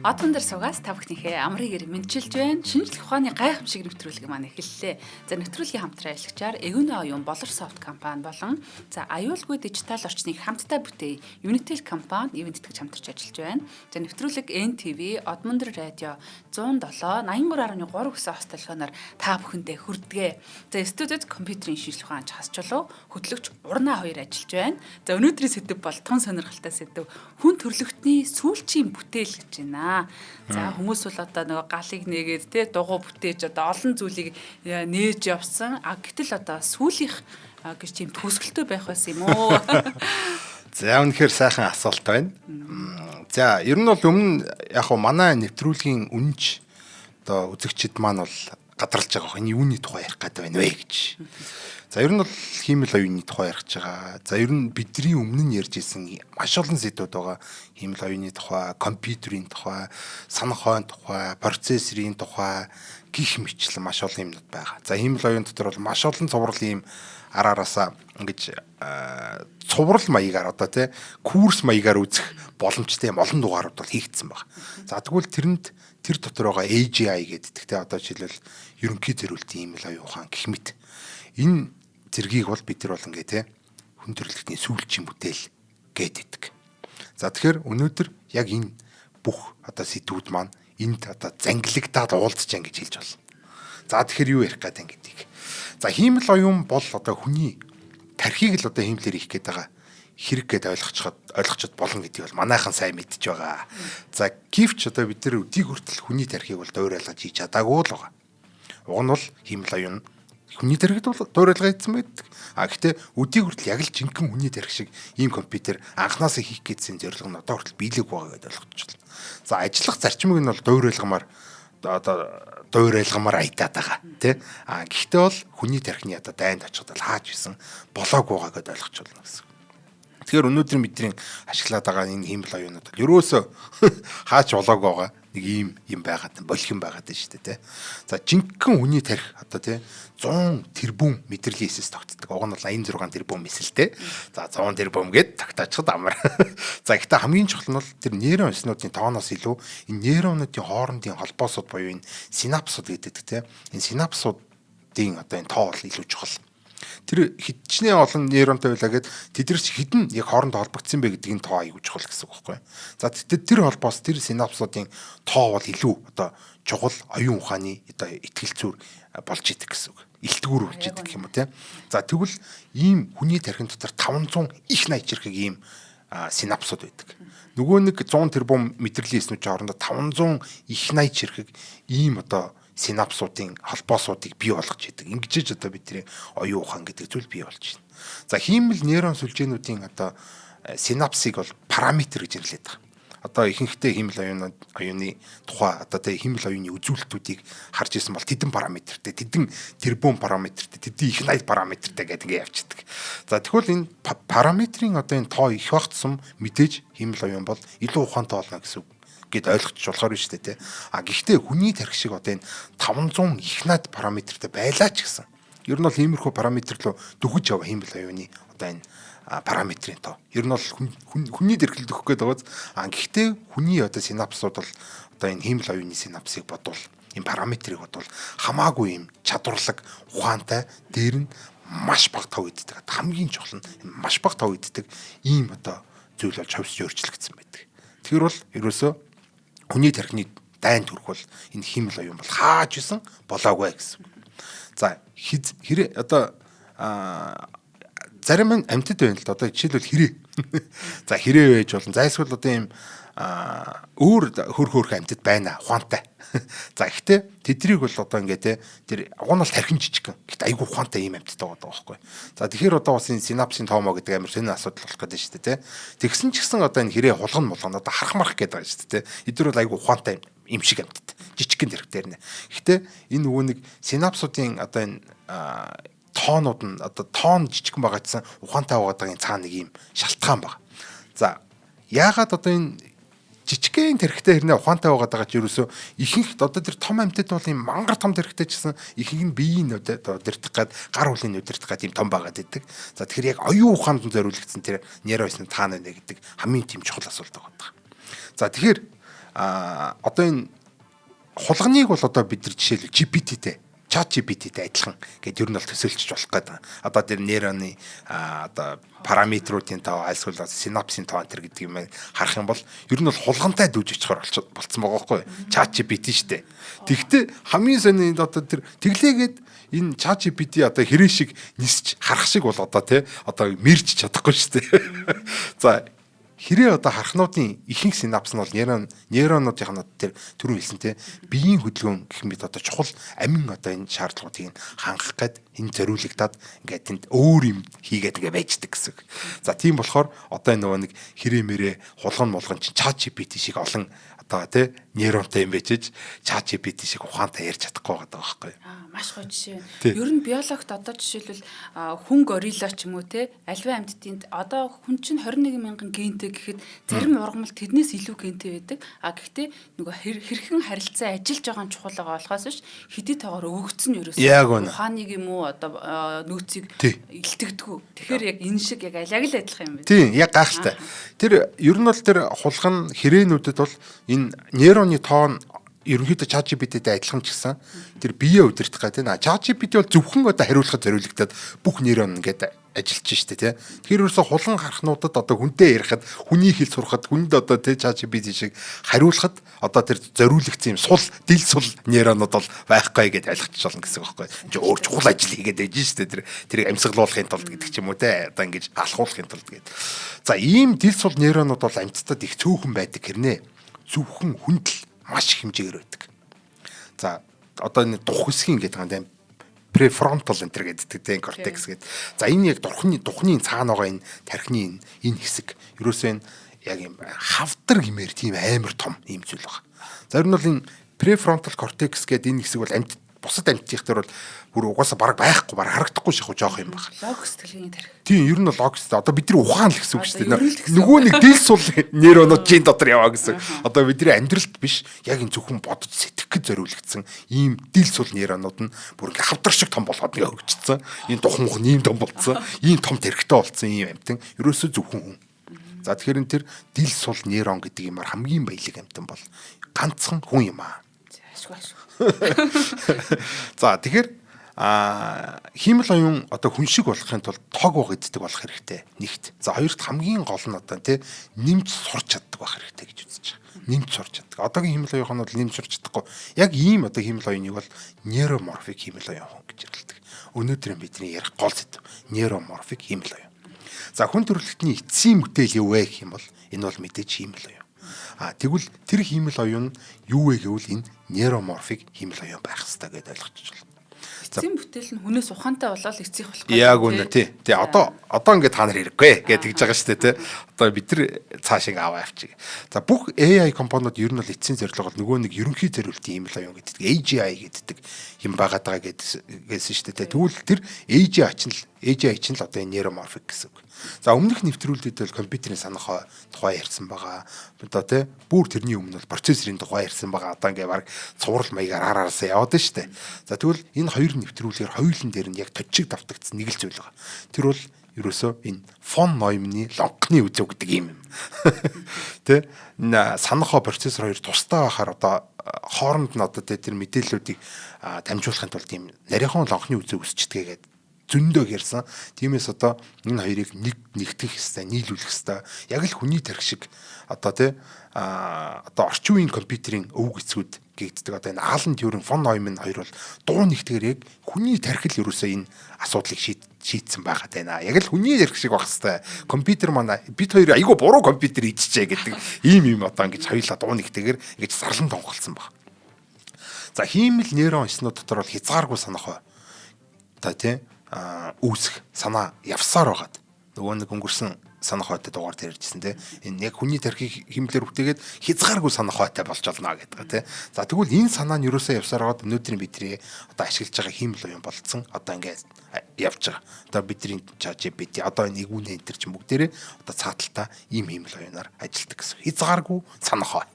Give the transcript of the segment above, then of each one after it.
Одон дээр суугаас та бүхнийхээ амрыг мэдчилж байна. Шинжлэх ухааны гайхамшиг нэвтрүүлэг маань эхэллээ. За нэвтрүүлгийн хамтран ажиллагчаар Эгүнэ оюун Болор софт компани болон за аюулгүй дижитал орчныг хамтдаа бүтээх Unitel компани ивент тэтгэж хамтарч ажиллаж байна. За нэвтрүүлэг NTV, Одмон дээр радио 107 83.3 гэсэн хост телефоноор та бүхэндээ хүрдэгэ. За студид компьютерийн шинжлэх ухаанч хасчлуу хөтлөгч Урнаа хоёр ажиллаж байна. За өнөөдрийн сэдэв бол тун сонирхолтой сэдэв хүн төрөлхтний сүүлчийн бүтээл гэж байна. За хүмүүс бол одоо нөгөө галыг нээгээд те дугуй бүтээж одоо олон зүйлийг нээж явсан. Гэтэл одоо сүүлийнх гэж тийм төгсгөлтөө байх байсан юм уу? За үнэхээр сайхан асуулт байна. За ер нь бол өмнө яг хуу манай нэвтрүүлгийн үнэнч одоо үзэгчид маань бол гадралж байгаа. Энэ юуны тухай ярих гэдэг байна вэ гэж. За ер нь бол хиймэл оюуны тухай ярих гэж байгаа. За ер нь бидний өмнө нь ярьж исэн маш олон сэдвүүд байгаа. Хиймэл оюуны тухай, компьютерийн тухай, санах хойн тухай, процессорын тухай гих мэтлэн маш олон юмнууд байгаа. За хиймэл оюун дотор бол маш олон цуврал ийм араараасаа ингэж цуврал маягаар одоо тий курс маягаар үзэх боломжтой юм олон дугаарууд бол хийгдсэн байна. За тэгвэл тэр дотор байгаа AGI гэдэг тий одоо жишээлбэл ерөнхий зориултын хиймэл оюун ухаан гэх мэт энэ зэргийг бол бид нар бол ингээ тий хүн төрөлхтний сүүлчийн бүтээл гэдэг. За тэгэхээр өнөөдөр яг энэ бүх одоо сэдвүүд маань энд одоо зангилагдаад уулзж байгаа гэж хэлж байна. За тэгэхээр юу ярих гэдэг юм гэдгийг. За хиймэл оюун бол одоо хүний тархийг л одоо хиймлэр хийх гээд байгаа хэрэг гэд ойлгочод болно гэдгийг бол манайхан сайн мэдж байгаа. За гэвч одоо бид нар өдийг хүртэл хүний тархийг бол дуурайлгаж хийж чадаагүй л байгаа. Уг нь бол хиймэл оюун хүний тархид бол дуурайлгаа хийсэн байдаг. Гэхдээ өдийг хүртэл яг л жинхэнэ хүний тархи шиг ийм компьютер анханасаа хийх гэсэн зорилго нь одоо хүртэл биелэг байгаа гэдээ ойлгочихлоо. За ажиллах зарчмыг нь бол дуурайлгамаар айдаад байгаа тий. Гэхдээ бол хүний тархины одоо дайнд очиход бол хааж исэн болоог байгаа гэдээ ойлгож байна гэсэн. Тэгэхээр өнөөдөр бидний ашиглаад байгаа энэ хиймэл оюунууд бол ерөөсөө хаач болоог байгаа нэг ийм юм байгаад болох юм байгаад байна шүү дээ тий. За жинхэнэ хүний тархи одоо тий 100 тэрбум мэдрэлийн эсэс тогтдог. Уг нь бол 86 тэрбум эсэлтэй. За 100 тэрбум гэд тогтоочход амар. За гэхдээ хамгийн чухал нь бол тэр нейрон оснуудын тооноос илүү энэ нейронуудын хоорондын холбоосууд буюу энэ синапсууд гэдэг тий. Энэ синапсуудын одоо энэ тоо бол илүү чухал. Тэр хидчнээ олон нейронтой байлаа гэд тэдэрч хідэн яг хоорондоо холбогдсон бэ гэдэг энэ тоо аягүй чухал гэсэн үг байхгүй. За тэр холбоос тэр синапсуудын тоо бол илүү одоо чухал оюун ухааны одоо ихтгэлцүүр болж идэг гэсэн үг. Илтгүүр болж идэг гэх юм уу те. За тэгвэл ийм хүний тархин дотор 500 их 80 чирхэг ийм синапсууд байдаг. Нөгөө нэг 100 тэрбум мэдрэлийн эснүүд хоорондоо 500 их 80 чирхэг ийм одоо синапсуудын холбоосуудыг бий болгож идэг. Ингэж одоо бидний оюун ухаан гэдэг зүйл бий болж байна. За хиймэл нейрон сүлжээнүүдийн одоо синапсыг бол параметр гэж нэрлэдэг байгаа. Одоо ихэнхдээ хиймэл оюуны тухай одоо тэ хиймэл оюуны үзүүлэлтүүдийг харж исэн бол тэдэн параметртэй, тэдэн тэрбум параметртэй, тэдэн их 80 параметртэй гэдэг ингээ явчихдаг. За тэгвэл энэ параметрын одоо энэ тоо их байх тусам мэдээж хиймэл оюун бол илүү ухаантай болно гэсэн үг гэд ойлгочих болохоор шүү дээ тий. Гэхдээ хүний тархи шиг одоо энэ 500 их над параметртэй байлаа ч гэсэн. Ер нь бол иймэрхүү параметр руу дөхөж яваа хиймэл оюуны одоо энэ параметрын тоо. Ер нь бол хүний тархилд өгөх гээд байгаа. Гэхдээ хүний одоо синапсууд бол одоо энэ хиймэл оюуны синапсыг бодвол энэ параметрыг бодвол хамаагүй юм чадварлаг ухаантай дээр нь маш бага тав иддэг. Хамгийн чухал нь маш бага тав иддэг ийм одоо зүйл болж хөвсөж өөрчлөгдсөн байдаг. Тэр бол ерөөсөө хүний тархины дайнд хүрэх бол энэ хиймэл оюун бол хааж исэн болоогүй гэсэн. За хэрэг одоо зарим нь амьтад байна л да. Одоо жишээлбэл хэрэг. За хэрэг байж болно. За эсвэл одоо ийм өөр хөрх амьтад байна ухаантай. За гэхдээ тэдрийг бол одоо ингээ тэр уг нь бол тархин жижигхэн. Гэхдээ айгүй ухаантай ийм амьтад байгаа байхгүй. За тэгэхээр одоо бас энэ синапсын тоомоо гэдэг амар сонир асуудал болох гэдэг шүү дээ. Тэгсэн ч гэсэн одоо энэ хэрэг хулган одоо харах марах гэдэг байгаа шүү дээ. Эдгээр бол айгүй ухаантай юм шиг амьтад. Жижигхэн тархитай нэ. Гэхдээ энэ нөгөө нэг синапсуудын одоо энэ тоонууд нь одоо тоон жижигхэн байгаадсан ухаантай байгаадгийн цаана нэг юм шалтгаан байна. За яагаад одоо энэ жижигхэн тархитай хэрнээ ухаантай байгаа ч ерөөсөө ихэнх одоо тэр том амьтад бол юм мангар том тархитай ч гэсэн ихэнх нь биеийн удирдах гад гар хүлийн удирдах гад юм том байгаад идэг. За тэгэхээр яг оюун ухаанд зориулагдсан тэр нейроосны таана нэ гэдэг хамгийн тийм чухал асуулт байгаа. За тэгэхээр одоо энэ хулганыг бол одоо бид нар жишээл GPT-тэй чат GPT-тэй адилхан гэдэг ер нь бол төсөөлчих болох гэдэг. Одоо тэр нейроны одоо параметруудын тоо альсвал синапсын тоо энэ гэдэг юм харах юм бол ер нь бол хулгантай дүүж очихоор болцсон байгаа байхгүй чат GPT штэ. Тэгвэл хамгийн сони одоо тэр тэглээгээд энэ чат GPT одоо хэрэг шиг нисч харах шиг бол одоо тий одоо мэрж чадахгүй штэ. За хэрэг одоо харахнуудын ихэнх синапс нь бол нейронуудын тэр түрүү хэлсэнтэй биеийн хөдөлгөөн гэх мэт одоо чухал амин одоо энэ шаардлагуудыг хангах гээд энэ зориулагдаад ингээд тэнд өөр юм хийгээд ингээд байждаг гэсэн. За тийм болохоор одоо энэ нөгөө нэг хэрэмэрэ хулган чинь чат GPT шиг олон одоо тий нейронтой юм байж чат GPT шиг ухаантай ярьж чадахгүй байгаа байхгүй. Маш гоё жишээ. Ер нь биологт одоо жишээлбэл хүн горилла ч юм уу те альва амьтдын одоо хүн чинь 21 мянган гентэй гэхэд зарим ургамал тэднээс илүү гентэй байдаг. Гэхдээ нөгөө хэрхэн харилцаа ажиллаж байгаа нь чухал байгаа болохоос биш хэдий тоогоор өгөгдсөн нь ерөөсөө ухааныг юм уу одоо нөөцийг илтгэдэггүй. Тэгэхээр яг энэ шиг яг аль л адилхан юм байна. Тийм яг гайхалтай. Тэр ер нь бол тэр хулган хэрээнүүдэд бол энэ нейроны тоон ерөнхийдөө ChatGPT-тэй адилхан ч гэсэн тэр бие удирдах гэдэг нэ ChatGPT бол зөвхөн одоо хариулахад зориулагдаад бүх нейрон ингээд ажиллаж штэ тий. Тэгэхээр ерөөсө хулган харахнуудад одоо хүнтэй ярихад хүний хэл сурахад хүнд одоо тий ChatGPT шиг хариулахад одоо тэр зориулагдсан юм дил сул нейронууд бол байхгүй гэдээ ойлгочих болно гэсэн үг байхгүй. Энд өөр чухал ажил хийгээд байж штэ тэрийг амьсгалуулахын тулд гэдэг ч юм уу тий. Одоо ингэж алхуулахын тулд гэдэг. За ийм дил сул нейронууд бол амьтдад их цөөхөн байдаг хэрнээ. Зөвхөн хүндэл маш их хэмжээгээр байдаг. За одоо энэ дух хэсгийн гэдэг юм префронтал энтер гэдэг тийм кортекс гэдэг. За энэ яг духны цаана байгаа энэ тархины энэ хэсэг ерөөсөө яг юм хавдар гэмээр тийм амар том юм зүйл байна. За ер нь бол энэ префронтал кортекс гэдэг энэ хэсэг бол бусад амьтдынхтэр бол бүр угаасаа бараг байхгүй бараг харагдахгүй шахуу жоох юм байна. Логос төлөвийн тарих. Тийм ер нь бол логос. Одоо бидний ухаан л гэсэн үг шүү дээ. Нөгөө нэг дил сул нейронууд чинь дотор яваа гэсэн. Одоо бидний амьдралд биш яг энэ зөвхөн бодож сэтгэхэд зориулагдсан ийм дил сул нейронууд нь бүр ингээ хавдар шиг том болоод ингээ хөгжчихсэн. Энэ тухмх ийм том болцсон. Ийм том тэрэгтэй болцсон ийм амтан ерөөсөө зөвхөн хүн. За тэгэхээр энэ тэр дил сул нейрон гэдэг юмар хамгийн баялаг амтан бол ганцхан хүн юм аа. За тэгэхээр хиймэл оюун одоо хүн шиг болохын тулд тог баг иддэг болох хэрэгтэй. Нэгт. За хоёрт хамгийн гол нь одоо тий нэмж сурч чаддаг байх хэрэгтэй гэж үзэж байгаа. Нэмж сурч чаддаг. Одоогийн хиймэл оюун нь бол нэмж сурч чадахгүй. Яг ийм одоо хиймэл оюуныг бол нейроморфик хиймэл оюун гэж нэрлэдэг. Өнөөдөр бидний ярих гол сэдв нейроморфик хиймэл оюун. За хүн төрөлхтний эцсийн бүтээл юу вэ гэх юм бол энэ бол мэдээж хиймэл оюун. Тэгвэл тэр хиймэл оюун юу вэ гэвэл энэ нейроморфик хиймэл оюун байх хэрэгтэй гэдээ ойлгочих жоо. Эцсийн бүтээл нь хүнээс ухаантай болоод эцсих болох гэдэг. Яг үнэ тий. Одоо ингээд та нар хэрэггүй гэж тэгж байгаа шүү дээ тий. Одоо бид нар цаашаа аваа авчиг. За бүх AI компаниуд ер нь бол эцсийн зорилго бол нөгөө нэг ерөнхий зориултын хиймэл оюун гэдэг AGI гэдэг юм байгаа даа гэсэн шүү дээ. Тэгвэл тэр AGI чинь л одоо нейроморфик гэсэн үг. За өмнөх нэвтрүүлэгт бол компьютерийн санахаа тухай ярьсан байгаа. Одоо тий бүр тэрний өмнө бол процессорын тухай ярьсан байгаа. Одоо ингээ баг цуврал маягаар араасаа яваад байна шүү дээ. За тэгвэл энэ хоёр нэвтрүүлгээр хоёулын дээр нь яг точиг давтагдсан нэг л зүйл байгаа. Тэр бол ерөөсөө энэ фон Ноймны лонгны үзэв гэдэг юм. Тэ санахаа процессор хоёр тусдаа байхаар одоо хооронд нь одоо тэр мэдээллүүдийг дамжуулахын тулд ийм нарийнхан лонгны үзэв үсчдгээ гэдэг зөндөө ярьсан. Тиймээс одоо энэ хоёрыг нэгтгэх хэвээр нийлүүлэх хэвээр яг л хүний тарих шиг одоо тий одоо орчин үеийн компьютерийн өвөг эцгүүд гэгддэг. Одоо энэ Алан Тьюринг, фон Нойман хоёр бол дуу нэгтгэр яг хүний тарих л ерөөсөө энэ асуудлыг шийдсэн байгаад байна. Яг л хүний тарих шиг байх хэвээр компьютер манай бид хоёр айгүй буруу компьютер ийжчээ гэдэг ийм одоо ингэж хоёулаа дуу нэгтгэр ингэж зарлан тонголсон баг. За хиймэл нейрон эснүүд дотор бол хязгааргүй санах ба. Одоо тий үүсэх санаа явсаар байгаад нөгөө нэг өнгөрсөн санах хойтой дугаар дээр ярьжсэн те энэ яг хүний тархийг хэмлэлээр бүтээгээд хязгааргүй санах хойтой болж олно гэдэг те. За тэгвэл энэ санаа нь юусаа явсаар байгаад өнөөдрийн бидний одоо ашиглаж байгаа хиймэл оюун болцсон одоо ингээд явж байгаа. Одоо бидний ChatGPT одоо энэ игүүнэ энтер ч бүгдээрээ одоо цааталтаа ийм хиймэл оюунаар ажилладаг гэсэн. Хязгааргүй санах хой.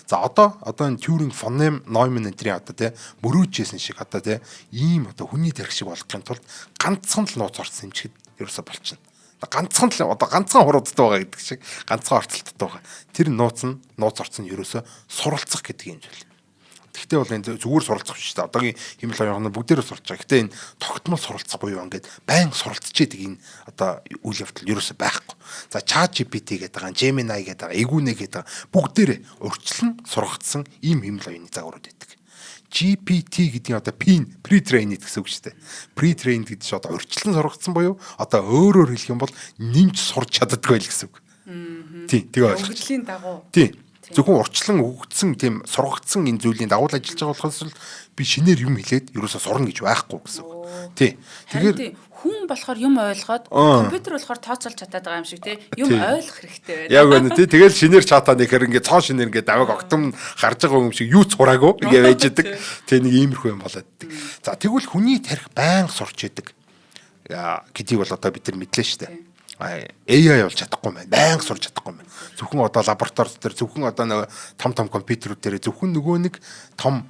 За одоо энэ Тьюринг, фон Нойман энтрийн одоо те мөрөөжсэн шиг одоо те ийм одоо хүний тарих шиг болохын тулд ганцхан л нууц орсон юм чихэд ерөөсө болчихно. ганцхан хуруудтай байгаа гэдэг шиг ганцхан орцолттой байгаа. Тэр нууц орц нь ерөөсө суралцах гэдэг юм зүйл. Гэхдээ бол энэ зүгээр суралцах биш та. Одоогийн хэмэл оюун бүгдээрээ суралцж байгаа. Гэхдээ энэ тогтмол суралцах буюу ингээд байн суралцж яадаг энэ одоо үйл явдал ерөөсөй байхгүй. За ChatGPT гэдэг байгаа, Gemini гэдэг байгаа, Egune гэдэг байгаа бүгдээрээ урьдчилан сургагдсан ийм хэмэл оюуны загварууд байдаг. GPT гэдэг нь одоо pre-trained гэсэн үг шүү дээ. Pre-trained гэдэг чинь одоо урьдчилан сургагдсан буюу одоо өөрөөр хэлэх юм бол нэмж сурч чаддаггүй л гэсэн үг. Тийм, тэгээ ойлгож. Урьдчилын дагуу. Тийм. Зөвхөн урьдчилан өгөгдсөн тийм сургагдсан энэ зүйлийн дагуу л ажиллаж байгаа болохоос л би шинээр юм хэлээд ерөөсө сурна гэж байхгүй гэсэн үг. Тий. Тэгэхээр хүн болохоор юм ойлгоод компьютер болохоор тооцоолж чадаад байгаа юм шиг тий юм ойлгох хэрэгтэй байна. Яг үнэ тий. Тэгэл шинээр чатаа нэхэр ингээд цоо шинээр ингээд даваг огтом гарч байгаа юм шиг юу ч хураагүй ингээд байж идэг. Тий нэг иймэрхүү юм болоод идэг. За тэгвэл хүний тарих байнга сурч идэг. Гэдгийг бол одоо бид нар мэдлээ шүү дээ. AI бол чадахгүй байна. Байнга сурч чадахгүй байна. Зөвхөн одоо лабораторид дээр зөвхөн одоо нэг том компьютерүүд дээр зөвхөн нөгөө нэг том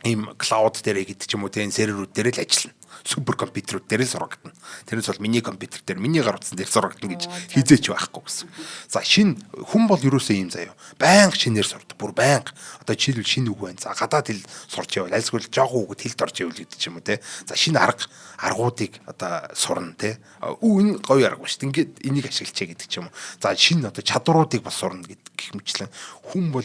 ийм клауд дээр гэдэг ч юм уу тийм серверүүд дээр л ажиллана. Супер компьютерүүд дээр л сургагдана. Тэрнээс бол миний компьютер дээр миний гар утсан дээр сургагдана гэж хизээч байхгүй гэсэн. За шинэ хүн бол ерөөсөө ийм заяа. Байнга шинээр сурдаг. Бүр байнга одоо жишээлбэл шинэ үг байна. За гадаад хэл сурч явал альсгүй жоохон үгэд хэлд орж ивэл гэдэг ч юм уу те. За шинэ аргуудыг одоо сурна те. Энэ гоё арга ба шүү. Ингээд энийг ашиглачаа гэдэг ч юм уу. За шинэ одоо чадваруудыг бас сурна гэх мэтлэн хүн бол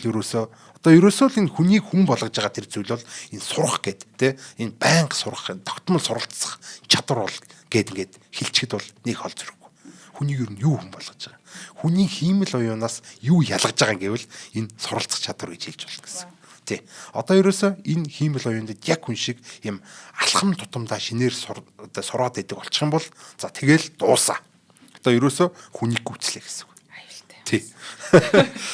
ерөөсөө л энэ хүнийг хүн болгож байгаа тэр зүйл бол энэ сурах гэдэг те. Энэ байнга сурах, тогтмол суралцах чадвар бол ингээд хилчгэд бол нэг хол зэрэггүй. Хүнийг ер нь юу хүн болгож байгаа. Хүний хиймэл оюунаас юу ялгаж байгаа гэвэл энэ суралцах чадвар гэж хэлж болно гэсэн. Тий. Одоо ерөөсөө энэ хиймэл оюунд яг хүн шиг юм алхам тутамдаа шинээр сураад идэг болчих юм бол за тэгэл дуусаа. Одоо ерөөсөө хүнийг гүйцлээ гэсэн. Тий.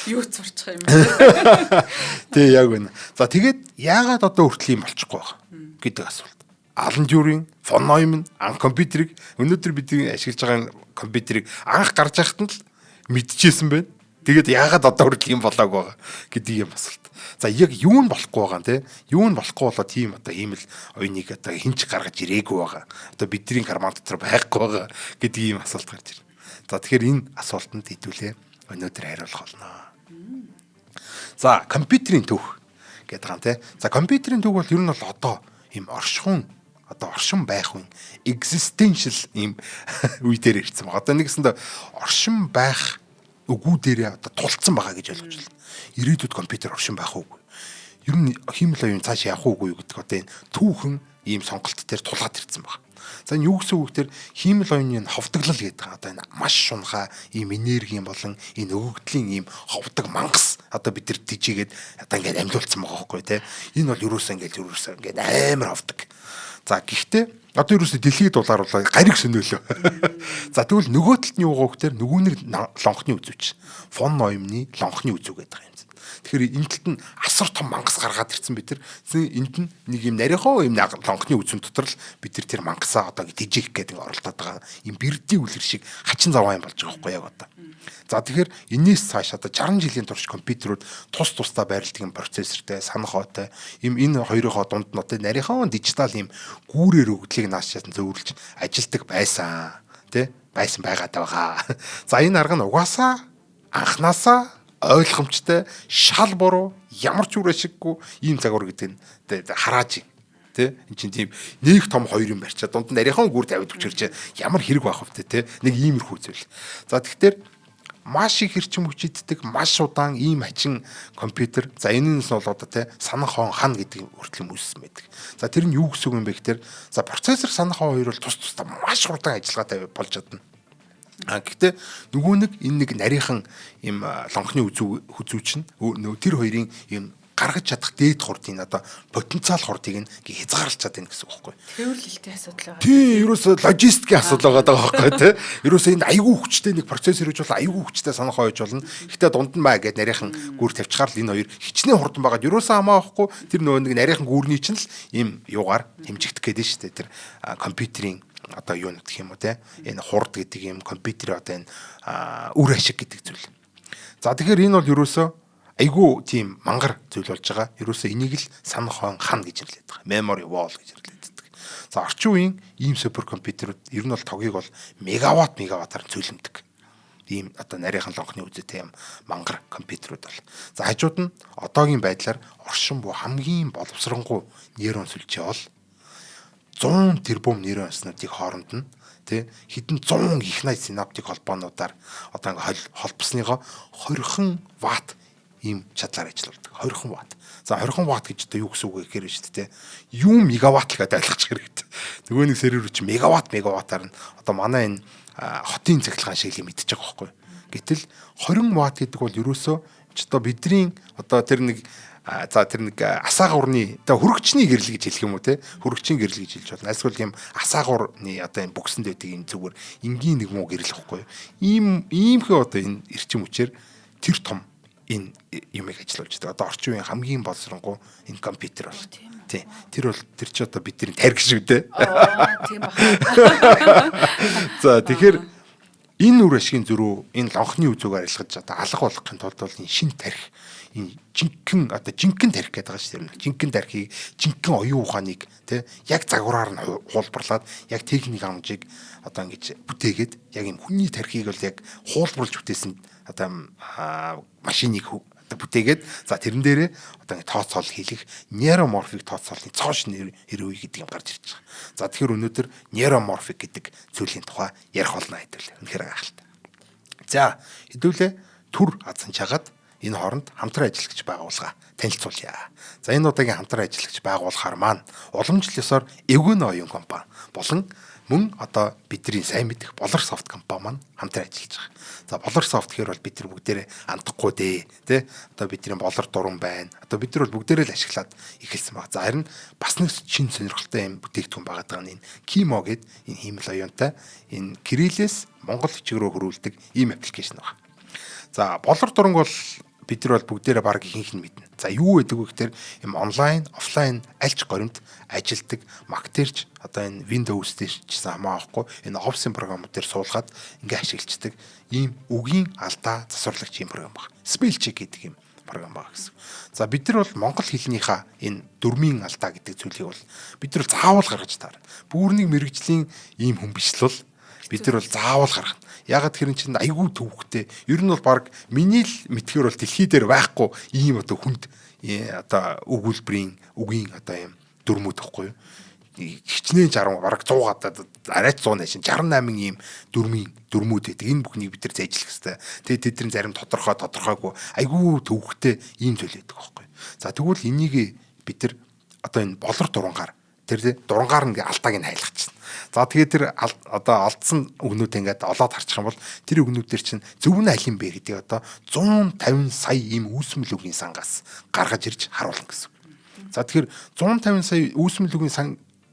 Юу сурчих юм бэ? Тий яг үнэ. За тэгээд яагаад одоо хүртэл юм болчихгүй байгаа гэдэг асуулт. Алан Тьюринг, фон Нойман, компьютерийг өнөөдөр бидний ашиглаж байгаа компьютерийг анх гарч байхад нь л мэдчихсэн байна. Тэгээд яагаад одоо хүртэл юм болоог байгаа гэдэг юм асуулт. За яг юу нь болохгүй байгаа нэ? Юу нь болохгүй болоо тийм одоо хиймэл оюуныг одоо хинч гаргаж ирээгүй байгаа. Одоо бидний карман дотор байхгүй байгаа гэдэг ийм асуулт гарч ирнэ. За тэгэхээр энэ асуултанд хэдүүлээ өнөөдөр хариулах болно. За компьютерийн төв гэдэг байгаа юм те. За компьютерийн төв бол ер нь бол одоо ийм оршин байх үн existential ийм үе дээр ирсэн байгаа. Одоо нэгсэндээ оршин байх өгүүдээрээ одоо тулцсан байгаа гэж ойлгож байна. Ирээдүйд компьютер оршин байх уугүй. Ер нь хиймэл оюун цааш явах уугүй гэдэг одоо энэ түүхэн ийм сонголт дээр тулгаад ирсэн байна. За энэ юу гэсэн үг тэр хиймэл оюуны ховдоглол гэдэг одоо энэ маш шунхаа ийм энерги болон энэ өгөгдлийн ийм ховдог мангас одоо бид нар дижигээд одоо ингээд амьлуулсан байгаа байхгүй тий. Энэ бол ерөөсөө ингээд амар ховдог. За гэхдээ одоо ерөөсөө дэлхийд дулааруулаа гариг сөнөөлөө. За тэгвэл нөгөө талд нь юу гоо гэхээр нөгөөний лонхны үзүүч. Фон Ноймны лонхны үзүү гэдэг юм. Тэгэхээр энэ талд нь асар том мангас гаргаад ирсэн бид нар. Энд нь нэг юм нарийнхоо юм лонхны үзүүн дотор л бид нар тэр мангасаа одоо дижиг гэдэг оролдоод байгаа юм бэрдийн үлгэр шиг хачин заваа юм болж байгаа байхгүй яг одоо. За тэгэхээр энэс цааш одоо 60 жилийн турш компьютерүүд тусдаа байрладаг юм процессортэй, санахоотой юм энэ хоёрынхоо дунд нь одоо нарийнхаа дижитал юм гүүрээр өгдлийг наашаас зөөвөрлж ажилдаг байсан тий байсан байгаад байгаа. За энэ арга нь угаасаа анханасаа ойлгомжтой шал буруу ямар ч үр ашиггүй ийм загвар гэдэг нь харааж тий эн чинь тийм нэг том хоёр юм барьчаа дунд нь нарийнхан гүр тавьд өчөрч ямар хэрэг байх вэ тий нэг иймэрхүү зүйл. За тэгэхээр маш их хэрчим хүчитдэг маш удаан ийм хачин компьютер. За энэс нь бол одоо тий санах хон хан гэдэг хүртэл үүссэн байдаг. За тэр нь юу гэсэн үг юм бэ гэхээр за процессор санах хон хоёр бол тусдаа маш хурдан ажиллагаатай болж чадна. Гэхдээ нөгөө нэг энэ нэг нарийнхан юм лонхны хүзүүч нь тэр хоёрын юм гаргаж чадах дээд хурдын одоо потенциал хурдыг нь хязгаарлаж чадна гэсэн үг байхгүй. Тээвэрлэлтийн асуудал байгаа. Тийм, ерөөсөө логистикийн асуудал байгаа байхгүй тий. Ерөөсөө энэ аягүй хүчтэй нэг процессор гэж бол аягүй хүчтэй санах хойж болно. Гэхдээ дунд нь маа гэдэг нарийнхан гүр тавьчихаар л энэ хоёр хичнээн хурдан байгаад ерөөсөө хамаахгүй тэр нөгөө нэг нарийнхан гүрний чинь л ийм юугаар хэмжигдэх гэдэг нь шүү дээ. Тэр компьютерийн одоо юу нэг гэх юм уу те энэ хурд гэдэг юм компьютер одоо энэ үр ашиг гэдэг зүйл. За тэгэхээр энэ бол ерөөсөө айгүй тийм мангар зүйл болж байгаа. Ерөөсөө энийг л санах хон хан гэж нэрлэдэг. Memory wall гэж нэрлэдэг. За орчин үеийн ийм суперкомпьютерүүд ер нь бол тогийг бол мегаваттаар цөлмдөг. Ийм одоо нарийнхан лонхны үзэтэй юм мангар компьютерүүд бол. За хажууд нь одоогийн байдлаар оршин буу хамгийн боловсронгуй нейрон сүлжээ бол 100 тэрбум нейрон снуудыг хооронд нь хэдэн 100 их найз синаптик холбоонуудаар одоо ингээ холбосныгоо 20 ватт ийм чадлаар ажилладаг. 20 ватт. За 20 ватт гэж одоо юу гэсэн үг вэ гэхээр шүү дээ. Юу мегаватт л гэдэг ойлгочих хэрэгтэй. Нөгөө нэг сервер чи мегаваттаар нь одоо манай энэ хотын цахилгаан шиг л мэдчихэж байгаа байхгүй. Гэтэл 20 ватт гэдэг бол ерөөсөө ч одоо бидний одоо тэр нэг асаагуурны одоо хөрөгчний гэрэл гэж хэлэх юм уу те, хөрөгчийн гэрэл гэж хэлж байна. Эсвэл юм асаагуурны одоо энэ бүксэнд байдаг энэ зүгээр энгийн нэг муу гэрэл واخгүй. Иймхүү одоо энэ эрчим хүчээр тэр том энэ юмыг ажиллуулж байгаа. Одоо орчин үеийн хамгийн боловсронгуй энэ компьютер бол тий. Тэр бол тэр чи одоо бидний тариг шүү дээ. Тийм байна. За тэгэхээр энэ үр ашигын зөрүү энэ лонхны үзүүгээр арилгаж одоо алга болгохын тулд бол энэ шин тарих энэ жинхэнэ тарих гэдэг байгаа шүү дээ. Жинхэнэ тарихыг жинхэнэ оюун ухааныг тий яг загвараар нь хуулбарлаад яг техник амжийг одоо ингэж бүтээгээд яг юм хүний тарихыг бол яг хуулбарлаж бүтээсэн одоо машиныг бүтээгээд за тэрэн дээрээ одоо тооцоол хийх нейроморфик тооцоолны цоош нэр үе гэдэг юм гарч ирж байгаа. За тэгэхээр өнөөдөр нейроморфик гэдэг зүйлийн тухай ярих болно хэдүүлээ. Үнэхээр гайхалтай. За хэдүүлээ төр азан чагаад энэ хооронд хамтран ажиллагч байгууллага танилцуулъя. За энэ удаагийн хамтран ажиллагч байгуулахаар маань уламжлал ёсоор эвгэн оюун компани болон мөн одоо бидний сайн мэдих Bolorsoft компани маань хамтран ажиллаж байгаа. За Bolorsoft гэхээр бол бид нар бүгдээрээ андахгүй дээ, тий? Одоо бидний болор дуран байна. Одоо бид нар бол бүгдээрээ л ашиглаад эхэлсэн баг. За харин бас нэг шинэ сонирхолтой юм бүтээгдэхүүн байгаа нь энэ Kimo гэдэг энэ хиймэл оюунтай энэ Кириллээс монгол бичиг рүү хөрвүүлдэг ийм аппликейшн байна. За болор дуранг бол бид нар бол бүгдээрээ баг ихэнх нь мэднэ. За юу гэдэг вэ гэхээр юм онлайн, офлайн альч горимд ажилдаг Mac-тэрч одоо энэ Windows дээр ч хамаахгүй энэ Office-ийн програмууд дээр суулгаад ингээ ашигладаг ийм үгийн алдаа засварлагч юм програм баг. Spell check гэдэг юм програм баг гэсэн. За бид нар бол монгол хэлнийхаа энэ дөрмийн алдаа гэдэг зүйлийг бол бид нар заавал гаргаж таарна. Бүрнийг мэрэгжлийн ийм хүн биш л бол бид нар бол заавал гаргана. Ягаад тэр чинь айгүй төвхтэй. Ер нь бол баг миний л мэдхээр бол дэлхий дээр байхгүй ийм одоо хүнд одоо өгүүлбэрийн үгийн одоо юм дөрмүүд гэхгүй юу. Хичнээн 60 бараг 100 гадаад арайч 100 нэшин 68 ийм дөрмүүд байдаг. Энэ бүхнийг бид нар зээжлэх хэрэгтэй. Тэгээд тэдний зарим тодорхойгүй айгүй төвхтэй ийм зүйл байдаг байхгүй юу. За тэгвэл энийг бид нар одоо энэ болор дурангаар тэр дурангаар ингээ алдааг нь хайлгачихна. За тэгээд тэр одоо алдсан өгнүүд ингээд олоод харчих юм бол тэр өгнүүд төр чинь зөв нь аль юм бэ гэдэг одоо 150 сая ийм үүсмэл үгийн сангаас гаргаж ирж харуулна гэсэн. За тэгэхээр 150 сая үүсмэл үгийн сан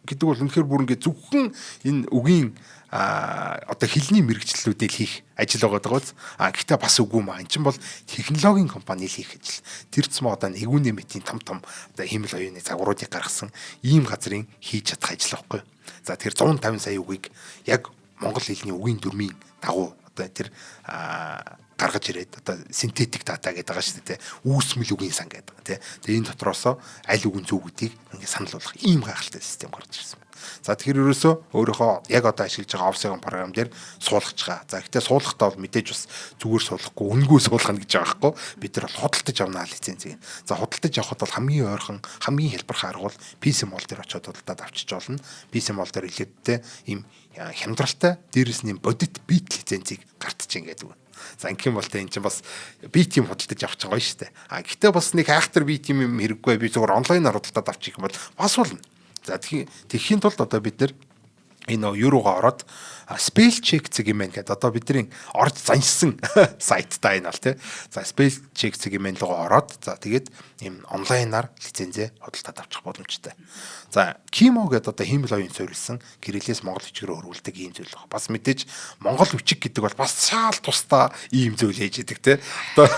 гэдэг бол үнэхээр бүр ингээд зөвхөн энэ үгийн одоо хэлний мэрэгчлэлүүдийг хийх ажил байгаа даа. Гэхдээ бас үгүй маа. Энд чинь бол технологийн компани хийх ажил. Тэр цэм одоо нэгүнэ мэтийн том одоо хиймэл оюуны загваруудыг гаргасан ийм газрын хийж чадах ажил байхгүй. За тэгэхээр 150 сая үгийг яг монгол хэлний үгийн дөрмийн дагуу одоо тэр гаргаж ирээд одоо синтетик дата гэдэг байгаа шүү дээ. Үүсмэл үгийн сан гэдэг. Тэгээ энэ дотроосоо аль үгэн зөв гэдгийг ингээд санал болгох ийм гайхалтай систем гарч ирсэн. За тэгэхээр ерөөсөө өөрийнхөө яг одоо ашиглаж байгаа Office-ийн програм дээр суулгаж байгаа. За гэхдээ суулгахдаа бол мэдээж бас зүгээр суулгахгүй үнгүй суулгана гэж байгаа байхгүй. Бид нар бол худалдаж авнаа лицензийг. За худалдаж авахд бол хамгийн ойрхон, хамгийн хялбархан арга бол PC Mall дээр очиод худалдаад авчиж болно. PC Mall дээр илгээдтэй ийм хямдралтай дээрээс нь бодит бит лицензийг гартчих ингээд үг. За ингэх юм бол тэ эн чинь бас бит юм худалдаж авч байгаа шүү дээ. Гэхдээ бас нэг хайхтар бит юм хэрэггүй би зөвхөн онлайнаар худалдаад авчих юм бол бас болно. За тэгэхийн тулд одоо бид нар энэ юуруугаа ороод spell check segment гэдэг одоо бидний орж заншсан сайттай энэ бол тий. За spell check segment руу ороод за тэгээд ийм онлайнаар лицензээ худалдаад авчих боломжтой. За Kimo гэдэг одоо хиймэл оюун суурилсан Кириллээс монгол бичгээр өргүүлдэг ийм зүйл байна. Бас мэдээж монгол бичиг гэдэг бол бас шаал тусдаа ийм зүйл хийж идэг тий. Одоо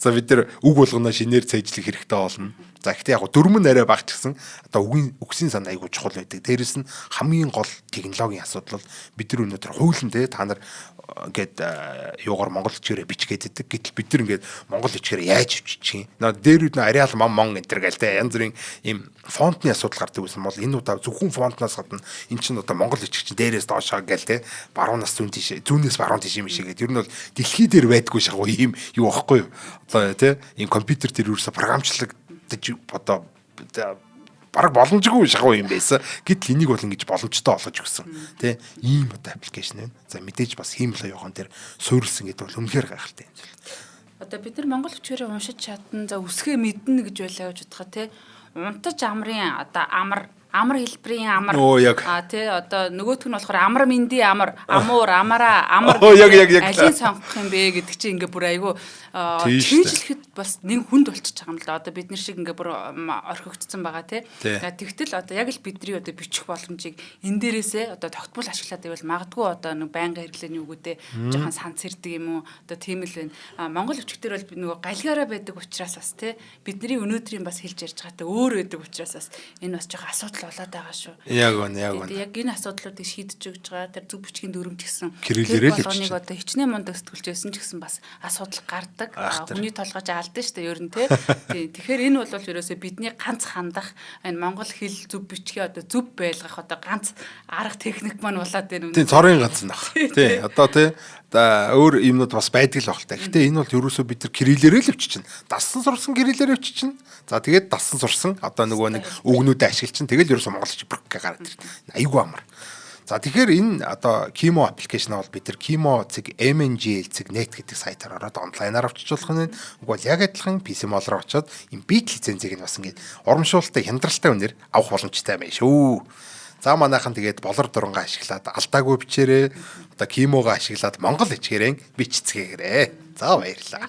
за бид нар үг болгоно шинээр цэжлэх хэрэгтэй болно. За гэхдээ яг дөрмөн арай багч гэсэн одоо үгсийн сан айгуу чухал байдаг. Дээрэс нь хамгийн гол технологийн асуудал бол бид нар өнөөдөр хуулийн та нар ингээд юугаар монгол хичээрээ бичгээд идэг. Гэтэл бид нар ингээд монгол хичээрээ яаж биччих юм. Дээр үднэ ариал мон энэ төр гээл те янз бүрийн ийм фонтны асуудал гардаг байсан бол энэ удаа зөвхөн фонтнаас гадна эн чинь одоо монгол хичиг чинь дээрээс доошоо гээл те баруунаас зүүнээс баруун тийш юм шигээд ер нь бол дэлхий дээр байдгүй шахуу ийм юу аахгүй юу. Одоо те ийм компьютер дээр ерөөсө програмчлагдаж одоо бараг боломжгүй шахуу юм байсан. Гэтэл энийг бол ингэж боломжтой болгож өгсөн. Тэ ийм одоо аппликейшн байна. За мэдээж бас хиймэл оюухан дээр суурилсан гэдэг бол үнэхээр гайхалтай юм зүйл. Одоо бид нар монгол хичээрээ уншиж чадна, за үсгээ мэднэ гэж байлаа гэж бодохоо те. Унтаж амрын одоо амар хэлбэрийн амар тий одоо нөгөөх нь болохоор амар минди амар амуур амараа амар алийг сонгох юм бэ гэдэг чинь ингээ бүр айгүй чийжлэхэд бас нэг хүнд болчихж байгаа юм л да. Одоо бид нар шиг ингээ бүр орхигдсон байгаа тий. Тэгтэл одоо яг л бидний одоо бичих боломжийг энэ дээрээсээ одоо тогтмол ашиглаад байвал магадгүй одоо нэг байнгын хэрэглээний үгүүдээ жоохон санц ирдэг юм уу одоо тийм л байна. Монгол өвчтөр бол нөгөө галгаараа байдаг учраас бас тий бидний өнөөдрийн бас хэлж ярьж байгаатай өөр байдаг учраас бас энэ бас жоохон асуудал болоод байгаа шүү. Яг үнэ. Яг энэ асуудлуудыг шийдэж өгч байгаа тэр зөв бичгийн дүрмж гэсэн кириллээрээ л болгоныг одоо хичнээн мундаг сэтгүүлж байсан ч гэсэн бас асуудал гардаг. Хүний толгойж алдсан шүү дээ ер нь тий. Тэгэхээр энэ бол ерөөсөө бидний ганц хандах энэ монгол хэл зөв бичгээ одоо зөв байлгах одоо ганц арга техник маань болоод байна. Тий цорын ганц нах. Тий одоо тий өөр юмнууд бас байдаг л баг л та. Гэтэ энэ бол ерөөсөө бид нар кириллээрээ л өвччихнэ. Дассан сурсан кириллээрээ өвччихнэ. За тэгээд дассан сурсан одоо нөгөө нэг үгнүүдэд ашиглчин тэгэл ерөөсөө монгол хэл бүрхгээ гараад ирнэ. Айгуу амар. За тэгэхээр энэ одоо Kimo аппликейшн бол бид нар Kimo.mngl.net гэдэг сайтаар ороод онлайнаар авчиж болох нь. Уг бол яг адилхан PC Mall-роо очиод энэ бит лицензийг нь бас ингээд урамшуулттай хяндралтай үнээр авах боломжтой байна шүү. За манайхан тэгээд болор дурангаа ашиглаад алдаагүй бичээрээ одоо Kimo-го ашиглаад монгол хичээрэн бичцгээгээрээ. За баярлалаа.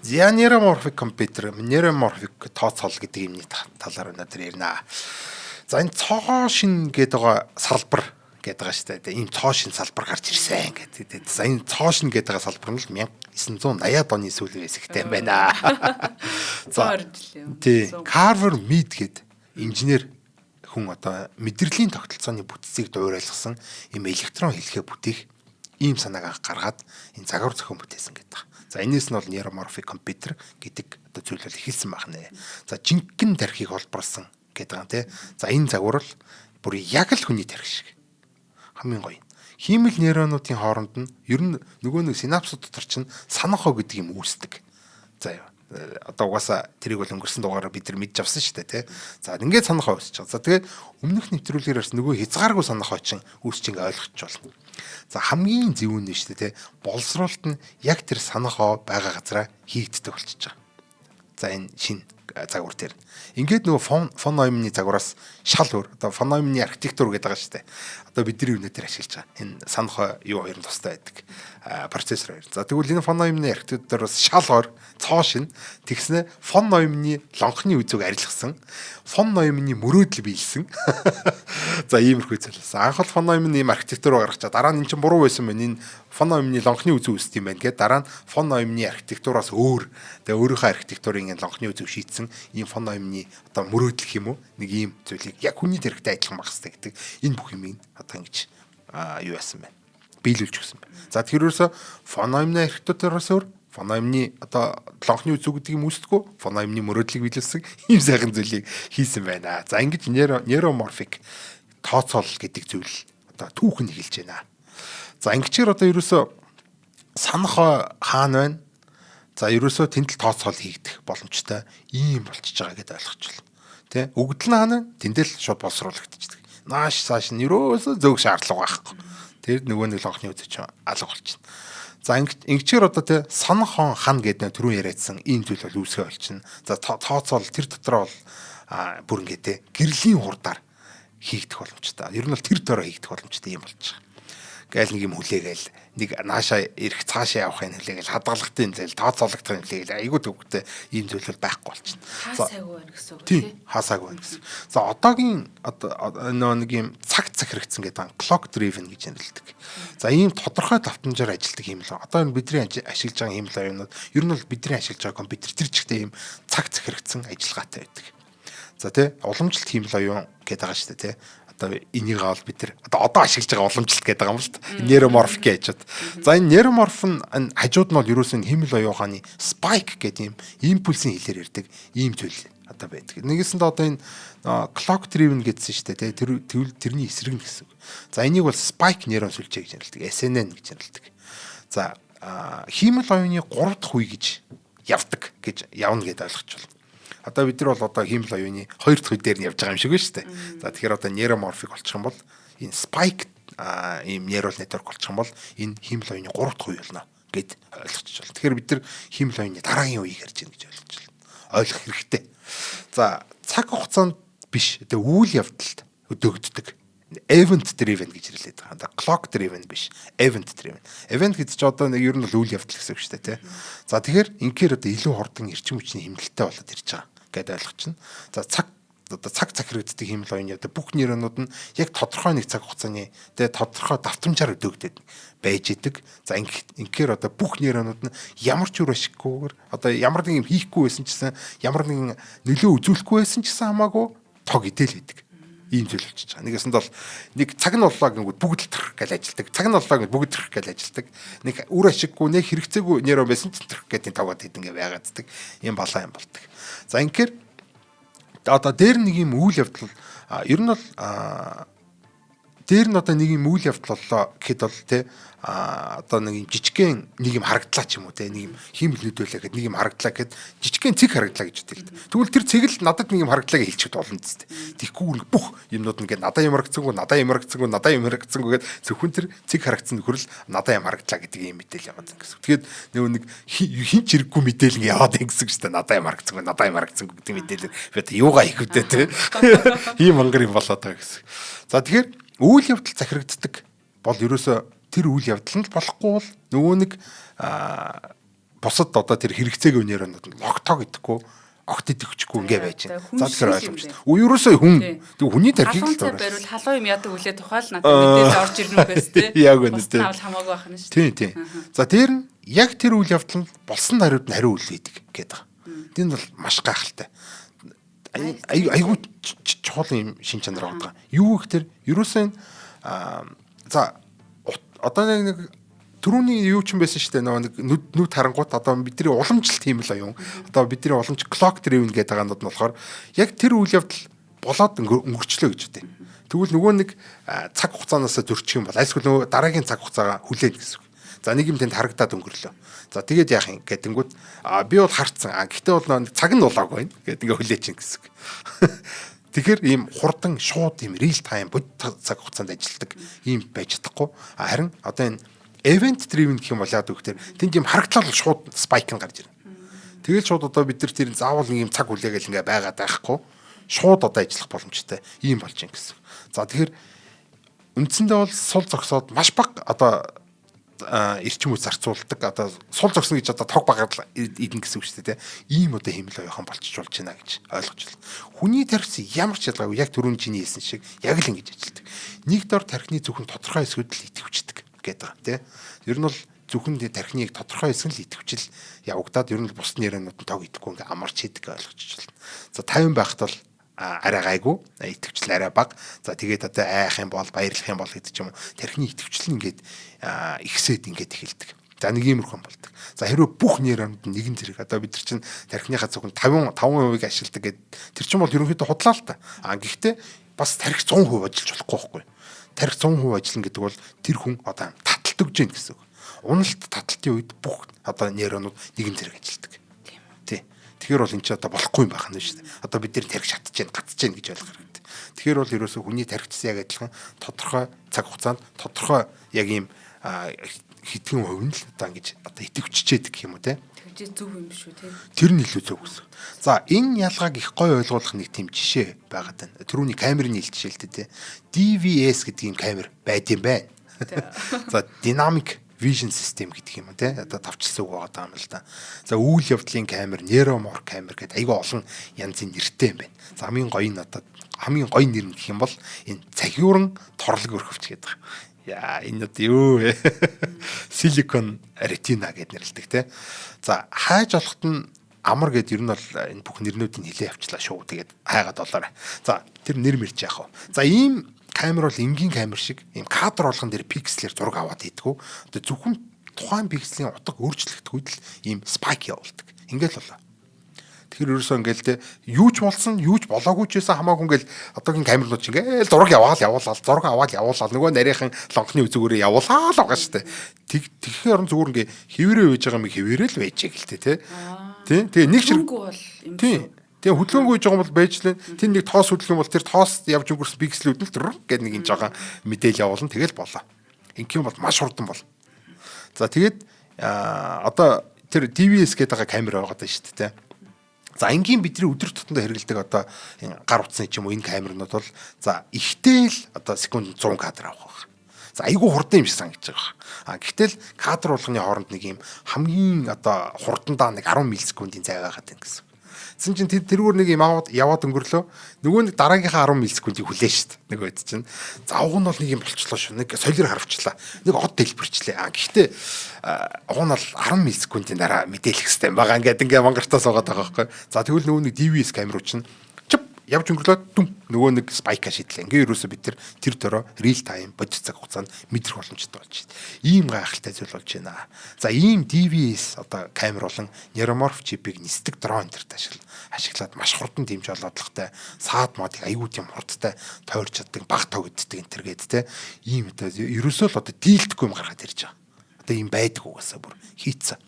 Neuromorphic computer, neuromorphic тооцоол гэдэг юмний талаар өнөөдөр ярина. За энэ цоо шин гэдэг байгаа салбар гэдэг байгаа шүү дээ. Ийм цоо шин салбар гарч ирсэн гэдэг. За энэ цоо шин гэдэг байгаа салбар нь 1980-ад оны сүүлийн хэсэгтэй байна. За тий, Carver Mead гэдэг инженер хүн одоо мэдрэлийн тогтолцооны бүтцийг дуурайлгасан ийм электрон хэлхээ бүтээх ийм санааг гаргаад энэ загвар зохион бүтээсэн гэдэг. За энэс нь бол neuromorphic computer гэдэг одоо зүйл бол эхэлсэн байна. За жинхэнэ тархийг холборлсон гэдэг юм тий. За энэ загвар л бүр яг л хүний тархи шиг. Хамгийн гоё. Хиймэл нейронуудын хооронд нь ер нь нөгөө нэг синапсууд дотор чинь санахоо гэдэг юм үүсдэг. За одоо угаасаа тэрийг бол өнгөрсөн дугаараар бид нар мэдж авсан шүү дээ тий. За ингээд санахоо үүсэж байгаа. За тэгээд өмнөх нэвтрүүлгээрээс нөгөө хязгааргүй санахоо чинь үүсч ингээ ойлгоч болно. За хамгийн зөв нь шүү дээ тий. Боловсруулалт нь яг тэр санахоо байгаа газараа хийгддэг болчихж байгаа. За энэ шин загвар дээр. Ингээд нөгөө фон Нойманы загвараас шал өөр. Одоо фон Нойманы архитектур гэдэг байгаа шүү дээ. Одоо бидний өнөөдөр ашиглаж байгаа. Энэ санахоо юу хоёр нь тустай байдаг. Процессор хоёр. За тэгвэл энэ фон Нойманы архитектураас шал өөр цоо шин тэгснэ фон Нойманы лонхны үзүүг арилгасан. Фон Нойманы мөрөөдөл биелсэн. За иймэрхүү зүйлс. Анх бол фон Нойманы ийм архитектур гаргачаа дараа нь эн чинь буруу байсан байна. Энэ фон Нойманы лонхны үзүү үүсдэг юм байна гэдэг. Дараа нь фон Нойманы архитектураас өөр. Тэгээ өөрийнхөө архитектурын лонхны үзүүг шийдсэн ийм фон Нойманы одоо мөрөөдөл гэх юм уу? Нэг ийм зүйлийг яг хүний тархитай адилхан багс гэдэг. Энэ бүх юмыг одоо ингэж юу яасан байна? Биелүүлж өгсөн байна. За тэгэхээр ерөөсө фон Нойманы архитектураас өөр фон Нойманы одоо лонхны үзүү гэдэг юм үүсдэггүй. Фон Нойманы мөрөөдлийг биелүүлсэн ийм сайхан зүйлийг хийсэн байна. За ингэж neuromorphic тооцоол гэдэг зүйл одоо түүхэн хэлж байна. За ингэчээр одоо ерөөсө санахоо хаана байна? За ерөөсөө тэнд л тооцоол хийгдэх боломжтой ийм болчихж байгаа гэдээ ойлгож байна. Тэ? Өгдөл нь хаана? Тэндэл шууд боловсруулагдчихдаг. Нааш цааш нь ерөөсөө зөв шаардлага байхгүй. Тэр нөгөө нэг лонхны үзэж алга болчихно. За ингэчээр одоо тэ санахон хан гэдэг түрүүн яриадсан ийм зүйл бол үүсгэж болчихно. За тооцоол тэр дотроо бол бүр ингэ тэ гэрлийн хурдаар хийгдэх боломжтой. Ер нь бол тэр дороо хийгдэх боломжтой юм болж байгаа. Гайл нэг юм хүлээгээл нэг наашаа ирэх цаашаа явахын хүлээгээл хадгалагтын зээл тооцоологдохын хүлээгээл айгүй төвхтэй ийм зүйл бол байхгүй болчихно. Хасаагүй байна гэсэн үг тийм хасаагүй байна гэсэн. За одоогийн нэг юм цаг хэрэгцсэн гэдэг clock driven гэж нэрлэдэг. За ийм тодорхой давтамжаар ажилладаг юм л. Одоо энэ бидний ашиглаж байгаа юм л юмнууд ер нь бол бидний ашиглаж байгаа компьютер тэр чигтээ ийм цаг хэрэгцсэн ажиллагаатай байдаг. За тий уламжлалт хийм л оюун гэдэг байгаа шүү дээ тий. одоо энийг бол бид нар одоо ашиглаж байгаа уламжлалт гэдэг юм л та. Нейроморф гэж. За энэ нейроморф нь хажууд нь бол ерөөсөө химэл оюуханы spike гэдэг юм импульсийн хэлээр ирдэг ийм зүйл одоо байдаг. Нэгээс нь одоо энэ clock driven гэдсэн шүү дээ. Тэрний эсрэг нь гэсэн. За энийг бол spike нейрон сүлжээ гэж нэрлэдэг. SNN гэж нэрлэдэг. За химэл оюуны 3 дахь үе гэж явдаг гэж явна гэдээ ойлгочихвол. Одоо бид нар бол одоо химэл оюуны 2 дахь үе дээр нь явж байгаа юм шиг байна шүү дээ. За тэгэхээр одоо нейроморфик болчих юм бол энэ spike ийм neural network болчих юм бол энэ химэл оюуны 3 дахь үе болно гэд ойлгочихвол. Тэгэхээр бид нар химэл оюуны дараагийн үеийг ярьж байна гэж ойлгочихвол. Ойлгох хэрэгтэй. За цаг хугацаанд биш одоо үйл явдалд өдөөгддөг event driven гэж нэрлэдэг байгаа. Одоо clock driven биш, event driven. Event гэдэг чинь одоо нэг ер нь үйл явдал гэсэн үг шүү дээ, тий. За тэгэхээр инхээр одоо илүү хурдан эрчим хүчний хэмнэлттэй болоод ирж байгаа гэдээ ойлгочихно. За цаг захирагддаг хэмнэл оюуны одоо бүх нейронууд нь яг тодорхой нэг цаг хугацааны тэгээ тодорхой давтамжаар өдөөгдөд байж идэг. За инхээр одоо бүх нейронууд нь ямар ч үр ашиггүйгээр одоо ямар нэг юм хийхгүй байсан ч гэсэн ямар нэгэн нөлөө үзүүлэхгүй байсан ч гэсэн хамаагүй тог идэл байдаг. Ийм зүйл болчихж байгаа. Нэгээс нь бол нэг цаг нь боллоо гэнгүүт бүгд л тэрх гэж ажилдаг. Цаг нь боллоо гэнгүүт бүгд тэрх гэж ажилдаг. Нэг үр ашиггүй, нэг хэрэгцээгүй нейрон байсан ч тэрх гэдэг таваад идэг байгааддаг. Ийм балаа юм болдог. За инхээр одоо дээр нэг юм үйл явдал ер нь бол дээр нь одоо нэг юм үйл явдал боллоо гэхэд бол те одоо нэг юм жижигхэн нэг юм харагдлаа ч юм уу те нэг юм химэл нүдүүлээ гэхэд нэг юм харагдлаа гэхэд жижигхэн цэг харагдлаа гэж үтэй л дээ. Тэгвэл тэр цэг л надад нэг юм харагдлаа гэж хэлчихд болно тест. Тэгхгүй бүх юмнууд ингээд надад юм харагдсангүй гэд зөвхөн тэр цэг харагдсан нөхөрл надад юм харагдлаа гэдэг юм мэдээл яваад гэсэн. Тэгээд нөгөө нэг хин ч хэрэггүй мэдээл ингээд яваад гэсэн шүү дээ. Надад юм харагдсангүй гэдэг мэдээлэл би юугаа хийх вдэ те. Ийм мангар юм болоод байгаа гэсэн. За тэгэхээр үйл явдал захирагддаг бол ерөөсөө тэр үйл явдал нь болохгүй бол нөгөө нэг бусад одоо тэр хэрэгцээгүй нейронууд нь логтоо гэдэггүй огт идэвчгүй ингээ байж байна. За тэгэхээр ойлгомжтой. Ерөөсөө хүн тэг хүний тархийг л зураг. Бариул халуун юм яадаг үлээ тухайл надад мэдээлэл орж ирнэ үгээс тий. Яг үнэ тий. Бус хамаагүй байх нь шүү. Тий. За тэр нь яг тэр үйл явдал нь болсон хариуд нь хариу үлээдэг гэдэг. Тэнд бол маш гайхалтай. Айгуу чухал юм шин чанар байгаа. Юу гэхээр ерөөсөө за одоо нэг түрүүний юу ч юм байсан шүү дээ. Нэг нүд харангуут одоо бидний уламжлалт тийм л аюун. Одоо бидний уламж clock driven гэдэг хаанууд нь болохоор яг тэр үйл явдал болоод өнгөрчлөө гэж үтэй. Тэгвэл нөгөө нэг цаг хугацаанаас зөрчих юм бол альсгүй нөгөө дараагийн цаг хугацаагаа хүлээн гэсэн үг. За нэг юм тэнд харагдаад өнгөрлөө. За тэгээд яах юм гэдэнгүүт би бол харцсан. Гэхдээ бол цаг нь болоогүй байна гэдэг ингээ хүлээж чинь гэсэн үг. Тэгэхээр ийм хурдан шууд ийм real time бодит цаг хугацаанд ажилладаг ийм байж чадахгүй. Харин одоо энэ event driven гэх юм бол яадаг гэхээр тэнд ийм харагдлал шууд spike нь гарч ирнэ. Тэгэл шууд одоо бид нар тэр заавал нэг ийм цаг хүлээгээл ингээ байгаад байхгүй. Шууд одоо ажиллах боломжтой ийм болж ин гэсэн. За тэгэхээр үндсэндээ бол сул зогсоод маш бага одоо эрчим хүч зарцуулдаг одоо сул зогсно гэж одоо тог багаар идэн гэсэн үг шүү дээ. Ийм одоо хэмэл оюухан болчих болж байна гэж ойлгож байна. Хүний тархис ямар ч ялгаагүй яг түрүүн чиний хэлсэн шиг яг л ингэж ажилтдаг. Нэг дор тархины зөвхөн тодорхой хэсгүүд л идэвчдэг гэдэг байгаа тийм. Ер нь бол зөвхөн тархиныг тодорхой хэсэг л идэвчил явагдаад ер нь бус нейронууд нь тог идэхгүй ингээ амарч идэг ойлгож байна. За 50 байхад бол арай гайгүй идэвчил арай бага. За тэгээд одоо айх юм бол баярлах юм бол гэдэг ч юм уу тархины идэвчил ингээд ихсээд ингээд эхэлдэг. За нэг иймэрхүү юм болдог. За хэрвээ бүх нейронууд нь нэгэн зэрэг одоо бид нар чинь тархиныхаа зөвхөн 5% ашигладаг гэдэг тэр чинь бол ерөнхийдөө худлаа л та. Гэхдээ бас тархи 100% ажиллаж болохгүй байхгүй. Тархи 100% ажиллана гэдэг бол тэр хүн одоо таталт өгж гин гэсэн үг. Уналт таталтын үед бүх одоо нейронууд нэгэн зэрэг ажилладаг. Тий. Тэгэхээр бол энэ ч одоо болохгүй юм байх нь шүү дээ. Одоо бид нэр тархи шатж гин гацж гин гэж ойлгох хэрэгтэй. Тэгэхээр бол ерөөсөө хүний тархичс яг адилхан тодорхой цаг хугацаанд тодорхой яг ийм хэдхэн хувь нь л одоо ингэж одоо идэвччээд гэх юм уу те. Тэгж зөв юм биш үү те. Тэр нь илүү зөв гэсэн. За энэ ялгааг их гой ойлгуулах нэг тийм жишээ байгаад байна. Түрүүний камерын жишээлтэй те. DVS гэдэг юм камер байд юм байна. За dynamic vision system гэдэг юм уу те. Одоо тавчилсан үг байгаа юм л да. За үйл явдлын камер, нейроморф камер гэдэг айгүй олон янзын нэртэй юм байна. За хамгийн гоё нь одоо хамгийн гоё нэр нь гэх юм бол энэ цагиуран торлог өрхөвч гэдэг. Яа энэ одоо юу вэ? Silicon retina гэд нэрлэдэг те. За хайж олохт нь амар гэд ер нь бол энэ бүх нэрнүүдийг нэлээ авчлаа шүү. Тэгээд хайгаад болоорой. За тэр нэр мэрч яах вэ? За ийм камер бол энгийн камер шиг ийм кадр болгон дээр пикселээр зураг аваад идэггүй. Одоо зөвхөн тухайн пикселийн утга өөрчлөгдөхүйд л ийм спайк явуулдаг. Ингээл болоо. Тэгэхээр ерөөсөө ингээл юу ч болсон, юу ч болоогүй ч байсан хамаагүй ингээл одоогийн камернууд ч ингээл зураг зураг аваад явуулаад нөгөө нарийнхан лонхны үзүүгээрээ явуулаа л байгаа шүү дээ. Тэгэхээр орон зүгээр ингээ хэвээрээ үйж байгаа юм хэвээрээ л байж гэлтэй тий. Тэгээ нэг шиг бол юм тий. Тэгээ хөдөлгөөнгүй жоо бол байж лээ. Тэр нэг тоос хөдөлгөөн бол тэр тоос явж өнгөрсөн пикселүүд нь л гэдэг нэг энэ жоо мэдээл явуулна тэгэл болоо. Ингийн бол маш хурдан бол. За тэгээд одоо тэр DVS гэдэг байгаа камер байгаа даа шүү дээ. За энгийн бидний өдөр тутамдаа хэрэглэдэг одоо гар утасны ч юм уу энэ камернууд бол за ихтэй л одоо секунд 100 кадр авах. За айгүй хурдан юм шиг санагдаж байгаа. Гэвтэл кадр болгоны хооронд нэг юм хамгийн одоо хурдандаа нэг 10 миллисекундын зай байгаад байна гэсэн. Зин чин тэрүүр нэг юм яваад өнгөрлөө. Нөгөө нэг дараагийнхаа 10 миллисекундыг хүлээн шүү дээ. Нөгөө хэд чин. Завг нь бол нэг юм болчлоо шүү. Нэг солиор харавчлаа. Нэг од дэлбэрчлээ. Гэхдээ уг нь бол 10 миллисекундын дараа мэдээлэх хэрэгтэй байгаа. Ингээ мангартаа суугаад байгаа байхгүй. За тэгвэл нөгөө нэг DVS камеруу чинь явж өнгөрлөө дүм нөгөө нэг спайка шидлээ. Ингээ ерөөсө бид тэр төрөө real time бодит цаг хугацаанд мэдрэх боломжтой болж байна. Ийм гайхалтай зүйл болж байна. За ийм DVS одоо камер болон neuromorph чипийг нисдэг дрон төрт ашиглаад маш хурдан дэмж олоодлоготой саад модыг аягүй тийм хурдтай тойрч чаддаг, баг тогтддаг энэ төргээд те. Ийм одоо ерөөсөө л одоо дийлдэхгүй юм гаргаад ирж байгаа. Одоо ийм байдаг угаасаа бүр хийцэн.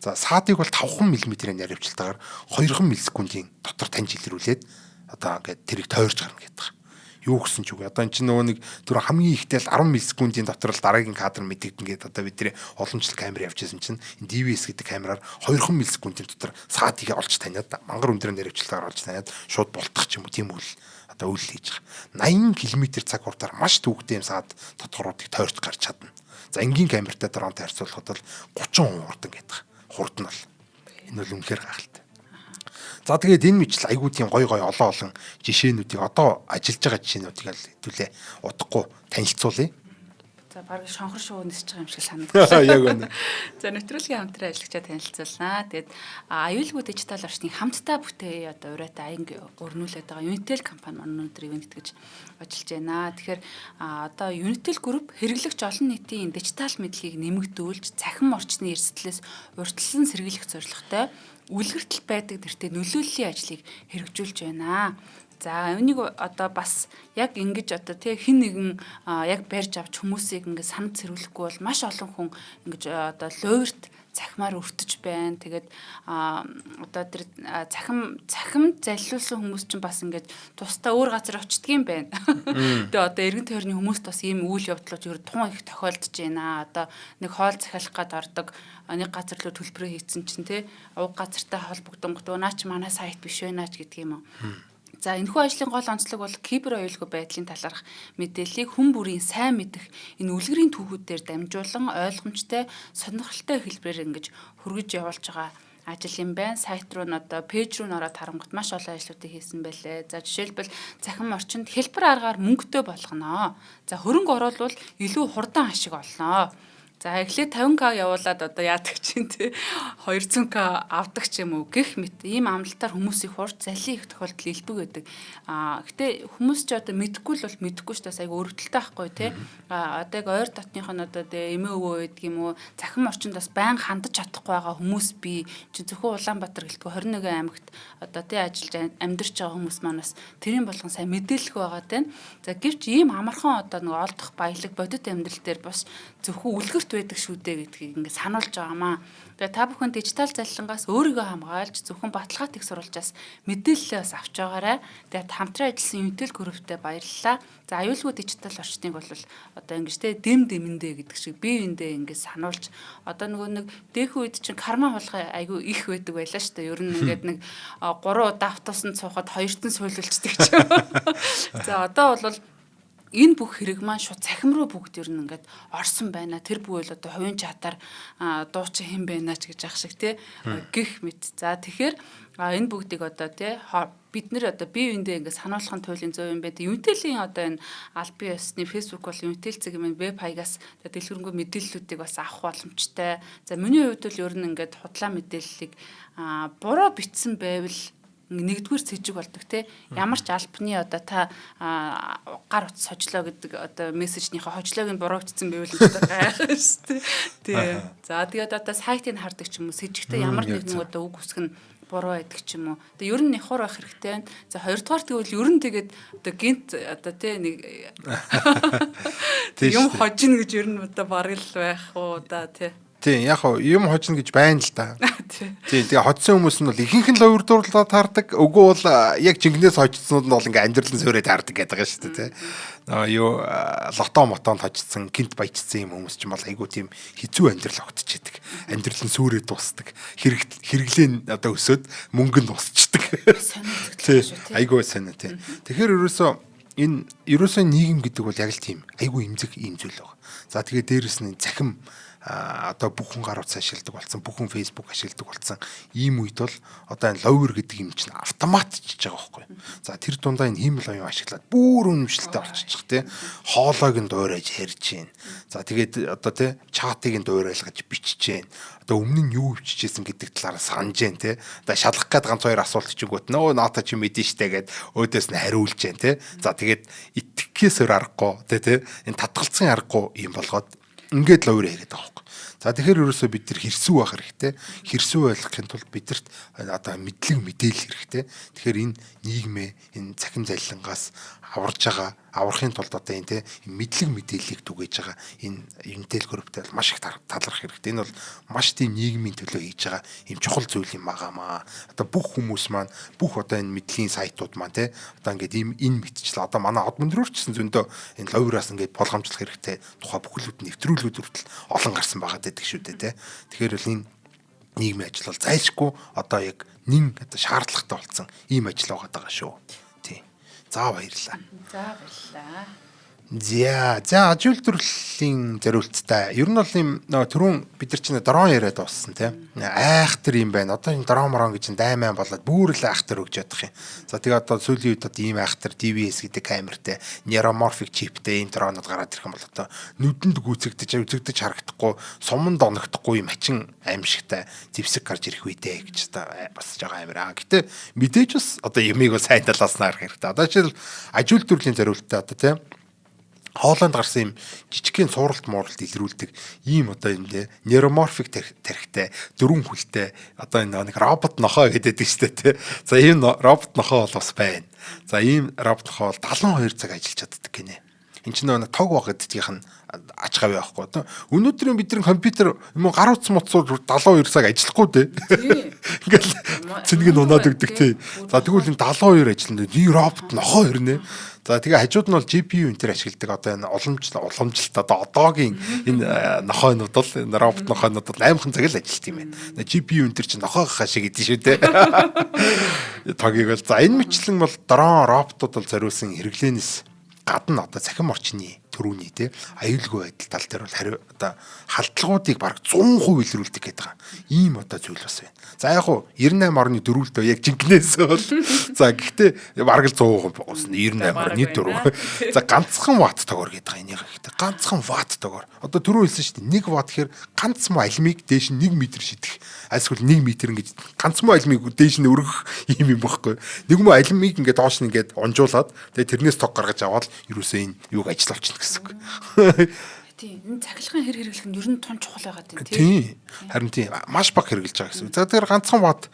За саадыг бол 5 мм-ийн наривчлалтаар 2 миллисекундын дотор таньж илрүүлээд одоо ингээд тэрийг тойрч гарна гэдэг. Юу гэсэн ч үгүй. Одоо энэ чинь нөгөө нэг түр хамгийн ихтэй л 10 миллисекундын дотор л дараагийн кадр мэдэгдэн гэдэг одоо бидний олон жил камер явьжсэн чинь энэ DVS гэдэг камераар 2 миллисекундын дотор саадыг олж таниад мангар өндөр наривчлалтаар олж таниад шууд болтох ч юм уу тийм үйл одоо үйл хийж байгаа. 80 км/цаг хурдаар маш төвөгтэй юм саад тодорхойлтыг тойрч гарч чадна. За энгийн камертай дронтой харьцуулахад бол 30% хурдан гэдэг. Хурдан бол. Энэ бол үнэхээр гайхалтай. За тэгээд энэ мичл айгүй тийм гой олон жишээнүүдийг одоо ажиллаж байгаа жишээнүүдийг л хэвлээ удахгүй танилцуулъя. За баг шонхор шуу нисэж байгаа юм шиг санагдав. Яг үнэ. За нэвтрүүлгийн хамтран ажиллагчаа танилцуулнаа. Тэгээд аюулгүй дижитал орчныг хамтдаа бүтээе одоо ураатай аянг өрнүүлээд байгаа Unitel компани маань өнөөдөр ивент гэж ажиллаж байна. Тэгэхээр одоо Unitel Group хэрэглэгч олон нийтийн дижитал мэдлэгийг нэмэгдүүлж цахим орчны эрсдлээс урьдчилан сэргийлэх зорилготой үлгэртэл байдаг нэртэй нөлөөллийн ажлыг хэрэгжүүлж байна. За энийг одоо бас яг ингэж одоо тий хин нэгэн яг барьж авч хүмүүсийг ингэ санал цэрвэрлэхгүй бол маш олон хүн ингэж одоо луурт цахимаар өртөж байна. Тэгээд одоо тэр цахим заллиулсан хүмүүс чинь бас ингэж тусдаа өөр газар очдгийм байна. Тэгээд одоо эргэн тойрны хүмүүст бас ийм үйл явдлууд ер тун их тохиолдож байна. Одоо нэг хоол захиалах гад ордог нэг газар руу төлбөрөө хийцэн чинь тий уг газартай холбогдонгот наач манай сайт биш байна ч гэдэг юм уу. За энэхүү ажлын гол онцлог бол кибер аюулгүй байдлын талаарх мэдээллийг хүн бүрийн сайн мэдэх энэ үлгэрийн түүхүүдээр дамжуулан ойлгомжтой, сонирхолтой хэлбэрээр ингэж хүргэж явуулж байгаа ажил юм байна. Сайт руу н одоо пэйж рүү н ороод харангуут маш олон ажлуудыг хийсэн байлээ. За жишээлбэл цахим орчинд хэлбэр аргаар мөнгөтэй болгоно. За хөрөнгө оруулалт илүү хурдан ашиг олно. За эхлээд 50k явуулаад одоо яадаг чинь те 200k авдаг ч юм уу гэх мэт ийм амлалтаар хүмүүс их хурд залин их тохиолдол илбэг байдаг. Гэтэ хүмүүс ч одоо мэдэхгүй л бол мэдэхгүй ч бас айгу өрөвдөлтэй байхгүй те. Одоо яг ойр дотных нь одоо эмээ өвөө байдаг юм уу захим орчинд бас байн хандаж чадахгүй байгаа хүмүүс би чи зөвхөн Улаанбаатар гэлтгүй 21 аймагт одоо те ажиллаж амьдарч байгаа хүмүүс маань бас тэрийн болгон сайн мэдээлэх байгаа те. За гэвч ийм амархан одоо нэг олдох баялаг бодит амьдрал дээр бас зөвхөн үлгэрт байдаг шүү дээ гэдгийг ингээд сануулж байгаамаа. Тэгээ та бүхэн дижитал заллингаас өөрийгөө хамгаалж зөвхөн баталгаат их сурвалжаас мэдээлэлээ бас авч байгаарай. Тэгээд хамтран ажилласан Unitel Group-тэй баярлалаа. За аюулгүй дижитал орчныг бол одоо ингэж те дэм дэмэндээ гэдэг шиг бие биендээ ингэж сануулж одоо нөгөө нэг дэх үед чинь карма болгоо айгүй их байдаг байлаа шүү дээ. Ер нь ингээд нэг 3 удаа автобусанд суухад 2-т нь суйлуулцдаг ч юм. За одоо бол энэ бүх хэрэг маань шууд цахим руу бүгд ер нь ингээд орсон байна. Тэр бүвэл одоо хувийн чатаар дуучин хэн байна ч гэж ах шиг тий гих мэт. За тэгэхээр энэ бүгдийг одоо тий бид нэр одоо бие биендээ ингээд сануулгын туйлын 100 юм байдаг. Unitel-ийн одоо энэ аль бие усны Facebook бол Unitel цэгийн веб хаягаас дэлгэрэнгүй мэдээллүүдийг бас авах боломжтой. За миний хувьд бол ер нь ингээд худлаа мэдээллийг буруу бичсэн байвал нэгдүгээр сэжиг болдог те. Ямар ч албаны одоо та гар утас хожлоо гэдэг одоо мессежнийхээ хожлоог нь буруутсан байвал гайхах шүү дээ. Тий. За тэгээд одоо сайтыг хардаг ч юм уу сэжигтэй ямар нэгэн одоо үг үсэг нь буруу байдаг ч юм уу. Тэгээ ер нь нихур байх хэрэгтэй байна. За хоёрдугаар тэгвэл ер нь тэгээд одоо гинт одоо тий нэг юм хожино гэж ер нь одоо бараг л байх уу да тий. Тийм яг юм хожно гэж байна л да. Тийм тэгээ хоцсон хүмүүс нь бол ихэнх нь л уурдуурлаад таардаг. Үгүй бол яг жингнээс хожцснууд нь бол ингээ амьдралын суурьад таардаг гэдэг байгаа шүү дээ. Юу лото мотонд хожцсон, гинт баяжсан юм хүмүүс ч юм бол айгуу тийм хэцүү амьдрал огтчихэдэг. Амьдралын суурьад дуусдаг. Хэрэглэн одоо өсөөд мөнгө нь дуусчдаг. Тийм айгуу сонио тийм. Тэгэхээр ерөөсөө нийгэм гэдэг бол яг л тийм айгуу эмзэг ийм зүйл байгаа. За тэгээ дээрэс нь цахим одоо бүхэн гар утас ашигладаг болсон, бүхэн фейсбુક ашигладаг болсон. Ийм үед бол одоо энэ ловер гэдэг юм чинь автомат чиж байгаа байхгүй. За тэр дундаа энэ хиймэл оюун ашиглаад бүр үнэмшилтэй болчихчих тий. Хоолойг нь дуурайж ярьж гин. За тэгээд одоо тий чатыг нь дуурайлгаж бичиж гин. Одоо өмнө нь юу хвчижсэн гэдэг талаар санаж гин тий. Одоо шалгах гээд ганц хоёр асуулт чингүүт нөө наата чи мэдэн штэ гэд өөдөөс нь хариулж гин тий. За тэгээд итгэхээс өөр аргагүй тий. Энэ татгалцсан аргагүй юм болгоод ингээд л өөрөө яриад байгаа байхгүй. За тэгэхээр ерөөсөө бид нар хэрсүү байх хэрэгтэй. Хэрсүү ойлгохын тулд бидэрт одоо мэдлэг мэдээлэл хэрэгтэй. Тэгэхээр энэ нийгмээ энэ цахим залилангаас аврахын тулд одоо энэ мэдлэг мэдээллийг түгээж байгаа энэ Unitel Group-тэй маш их талархах хэрэгтэй. Энэ бол маш тийм нийгмийн төлөө хийж байгаа юм чухал зүйл юм байгаамаа. Одоо бүх хүмүүс маань бүх одоо энэ мэдлийн сайтууд маань те одоо ингээд энэ мэдчихлээ. Одоо манай од мөндрөөрчсөн зөндөө энэ ловераас ингээд болгоомжлох хэрэгтэй. Тухай бүхлүүд нэвтрүүлгүүд хүртэл олон гарсан байгаа гэдэг шүү дээ те. Тэгэхээр бол энэ нийгмийн ажил бол зайлшгүй одоо яг нэн одоо шаардлагатай болсон ийм ажил байгаа шүү. За баярлалаа. За баярлалаа. За аж үйлдвэрлэлийн зориулттай. Ер нь бол юм түрүүн бид нар чинь дрон яриад дууссан тийм. Айхтар юм байна. Одоо энэ дрон морон гэж даймаа болоод бүр л айхтар өгж ядах юм. За тэгээ одоо сүүлийн үед одоо ийм айхтар DVS гэдэг камертай, neuromorphic chipтэй ийм дронууд гараад ирэх юм бол одоо нүдэнд үзэгдэж харагдахгүй, суманд оногдохгүй юм хачин аимшигтай зэвсэг гарч ирэх үедээ гэж одоо бас жоо амир. Гэтэ мэдээж бас одоо юмыг бол сайн талааснаа харах хэрэгтэй. Одоо жишээл аж үйлдвэрлэлийн зориулттай одоо тийм Хооланд гарсан юм жижигхэн сууралт мооралт илрүүлдэг ийм одоо юм нэ нейроморфик тархитай дөрвөн хүлтэй одоо энэ нэг робот нохоо гэдэг шүү дээ. За ийм робот нохоо бол бас байна. За ийм робот нохоо бол 72 цаг ажиллаж чаддаг гинэ. Энд чинь нэг тог багтдгийнх нь ач хавь байхгүй одоо өнөөдрийн бидний компьютер юм уу гар утас моцсууд 72 цаг ажиллахгүй дээ. Ингээл цэнийг унаад өгдөг тий. За тэгвэл энэ 72 ажиллана. Ийм робот нохоо ирнэ. За тэгээ хажууд нь бол GPU энэ төр ашигладаг одоо энэ уламжлалт одоо одоогийн энэ нохойнууд бол энэ робот нохойнууд бол аймхан цаг л ажиллаж юм байна. GPU энэ төр чинь нохой гах шиг идэв шүү дээ. Тогийг бол за энэ мэтлэн бол дрон роботууд бол зориулсан хэрэглэнээс гадна одоо цахим орчны төрүүний те аюулгүй байдал тал дээр бол хариу одоо халдлагуудыг бараг 100% илрүүлдэг гэдэг байгаа. Ийм одоо зүйл бас байна. За яг хуу 98.4-өлдөө яг жинкнээс бол за гэхдээ бараг л 100% уусна 98.4. За ганцхан ватт тогоор гэдэг байгаа энийг гэхдээ ганцхан ватт тогоор. Одоо түрүү хэлсэн шүү дээ 1 ватт гэхээр ганц муу алимыг дээш нь 1 м шидэх. Альсгүй 1 м ингэж ганц муу алимыг дээш нь өргөх юм байхгүй. Нэг муу алимыг ингээд доош нь ингээд унжуулад тэгээ тэрнээс тог гаргаж аваад ерөөсөө энэ юуг ажил олчихно гэсэн үг. Тийм энэ цахилгаан хэрэглэх нь ер нь тун чухал байгаа тийм тийм. Харин тийм маш бага хэрэглэж байгаа гэсэн үг. За тэгэхээр ганцхан ватт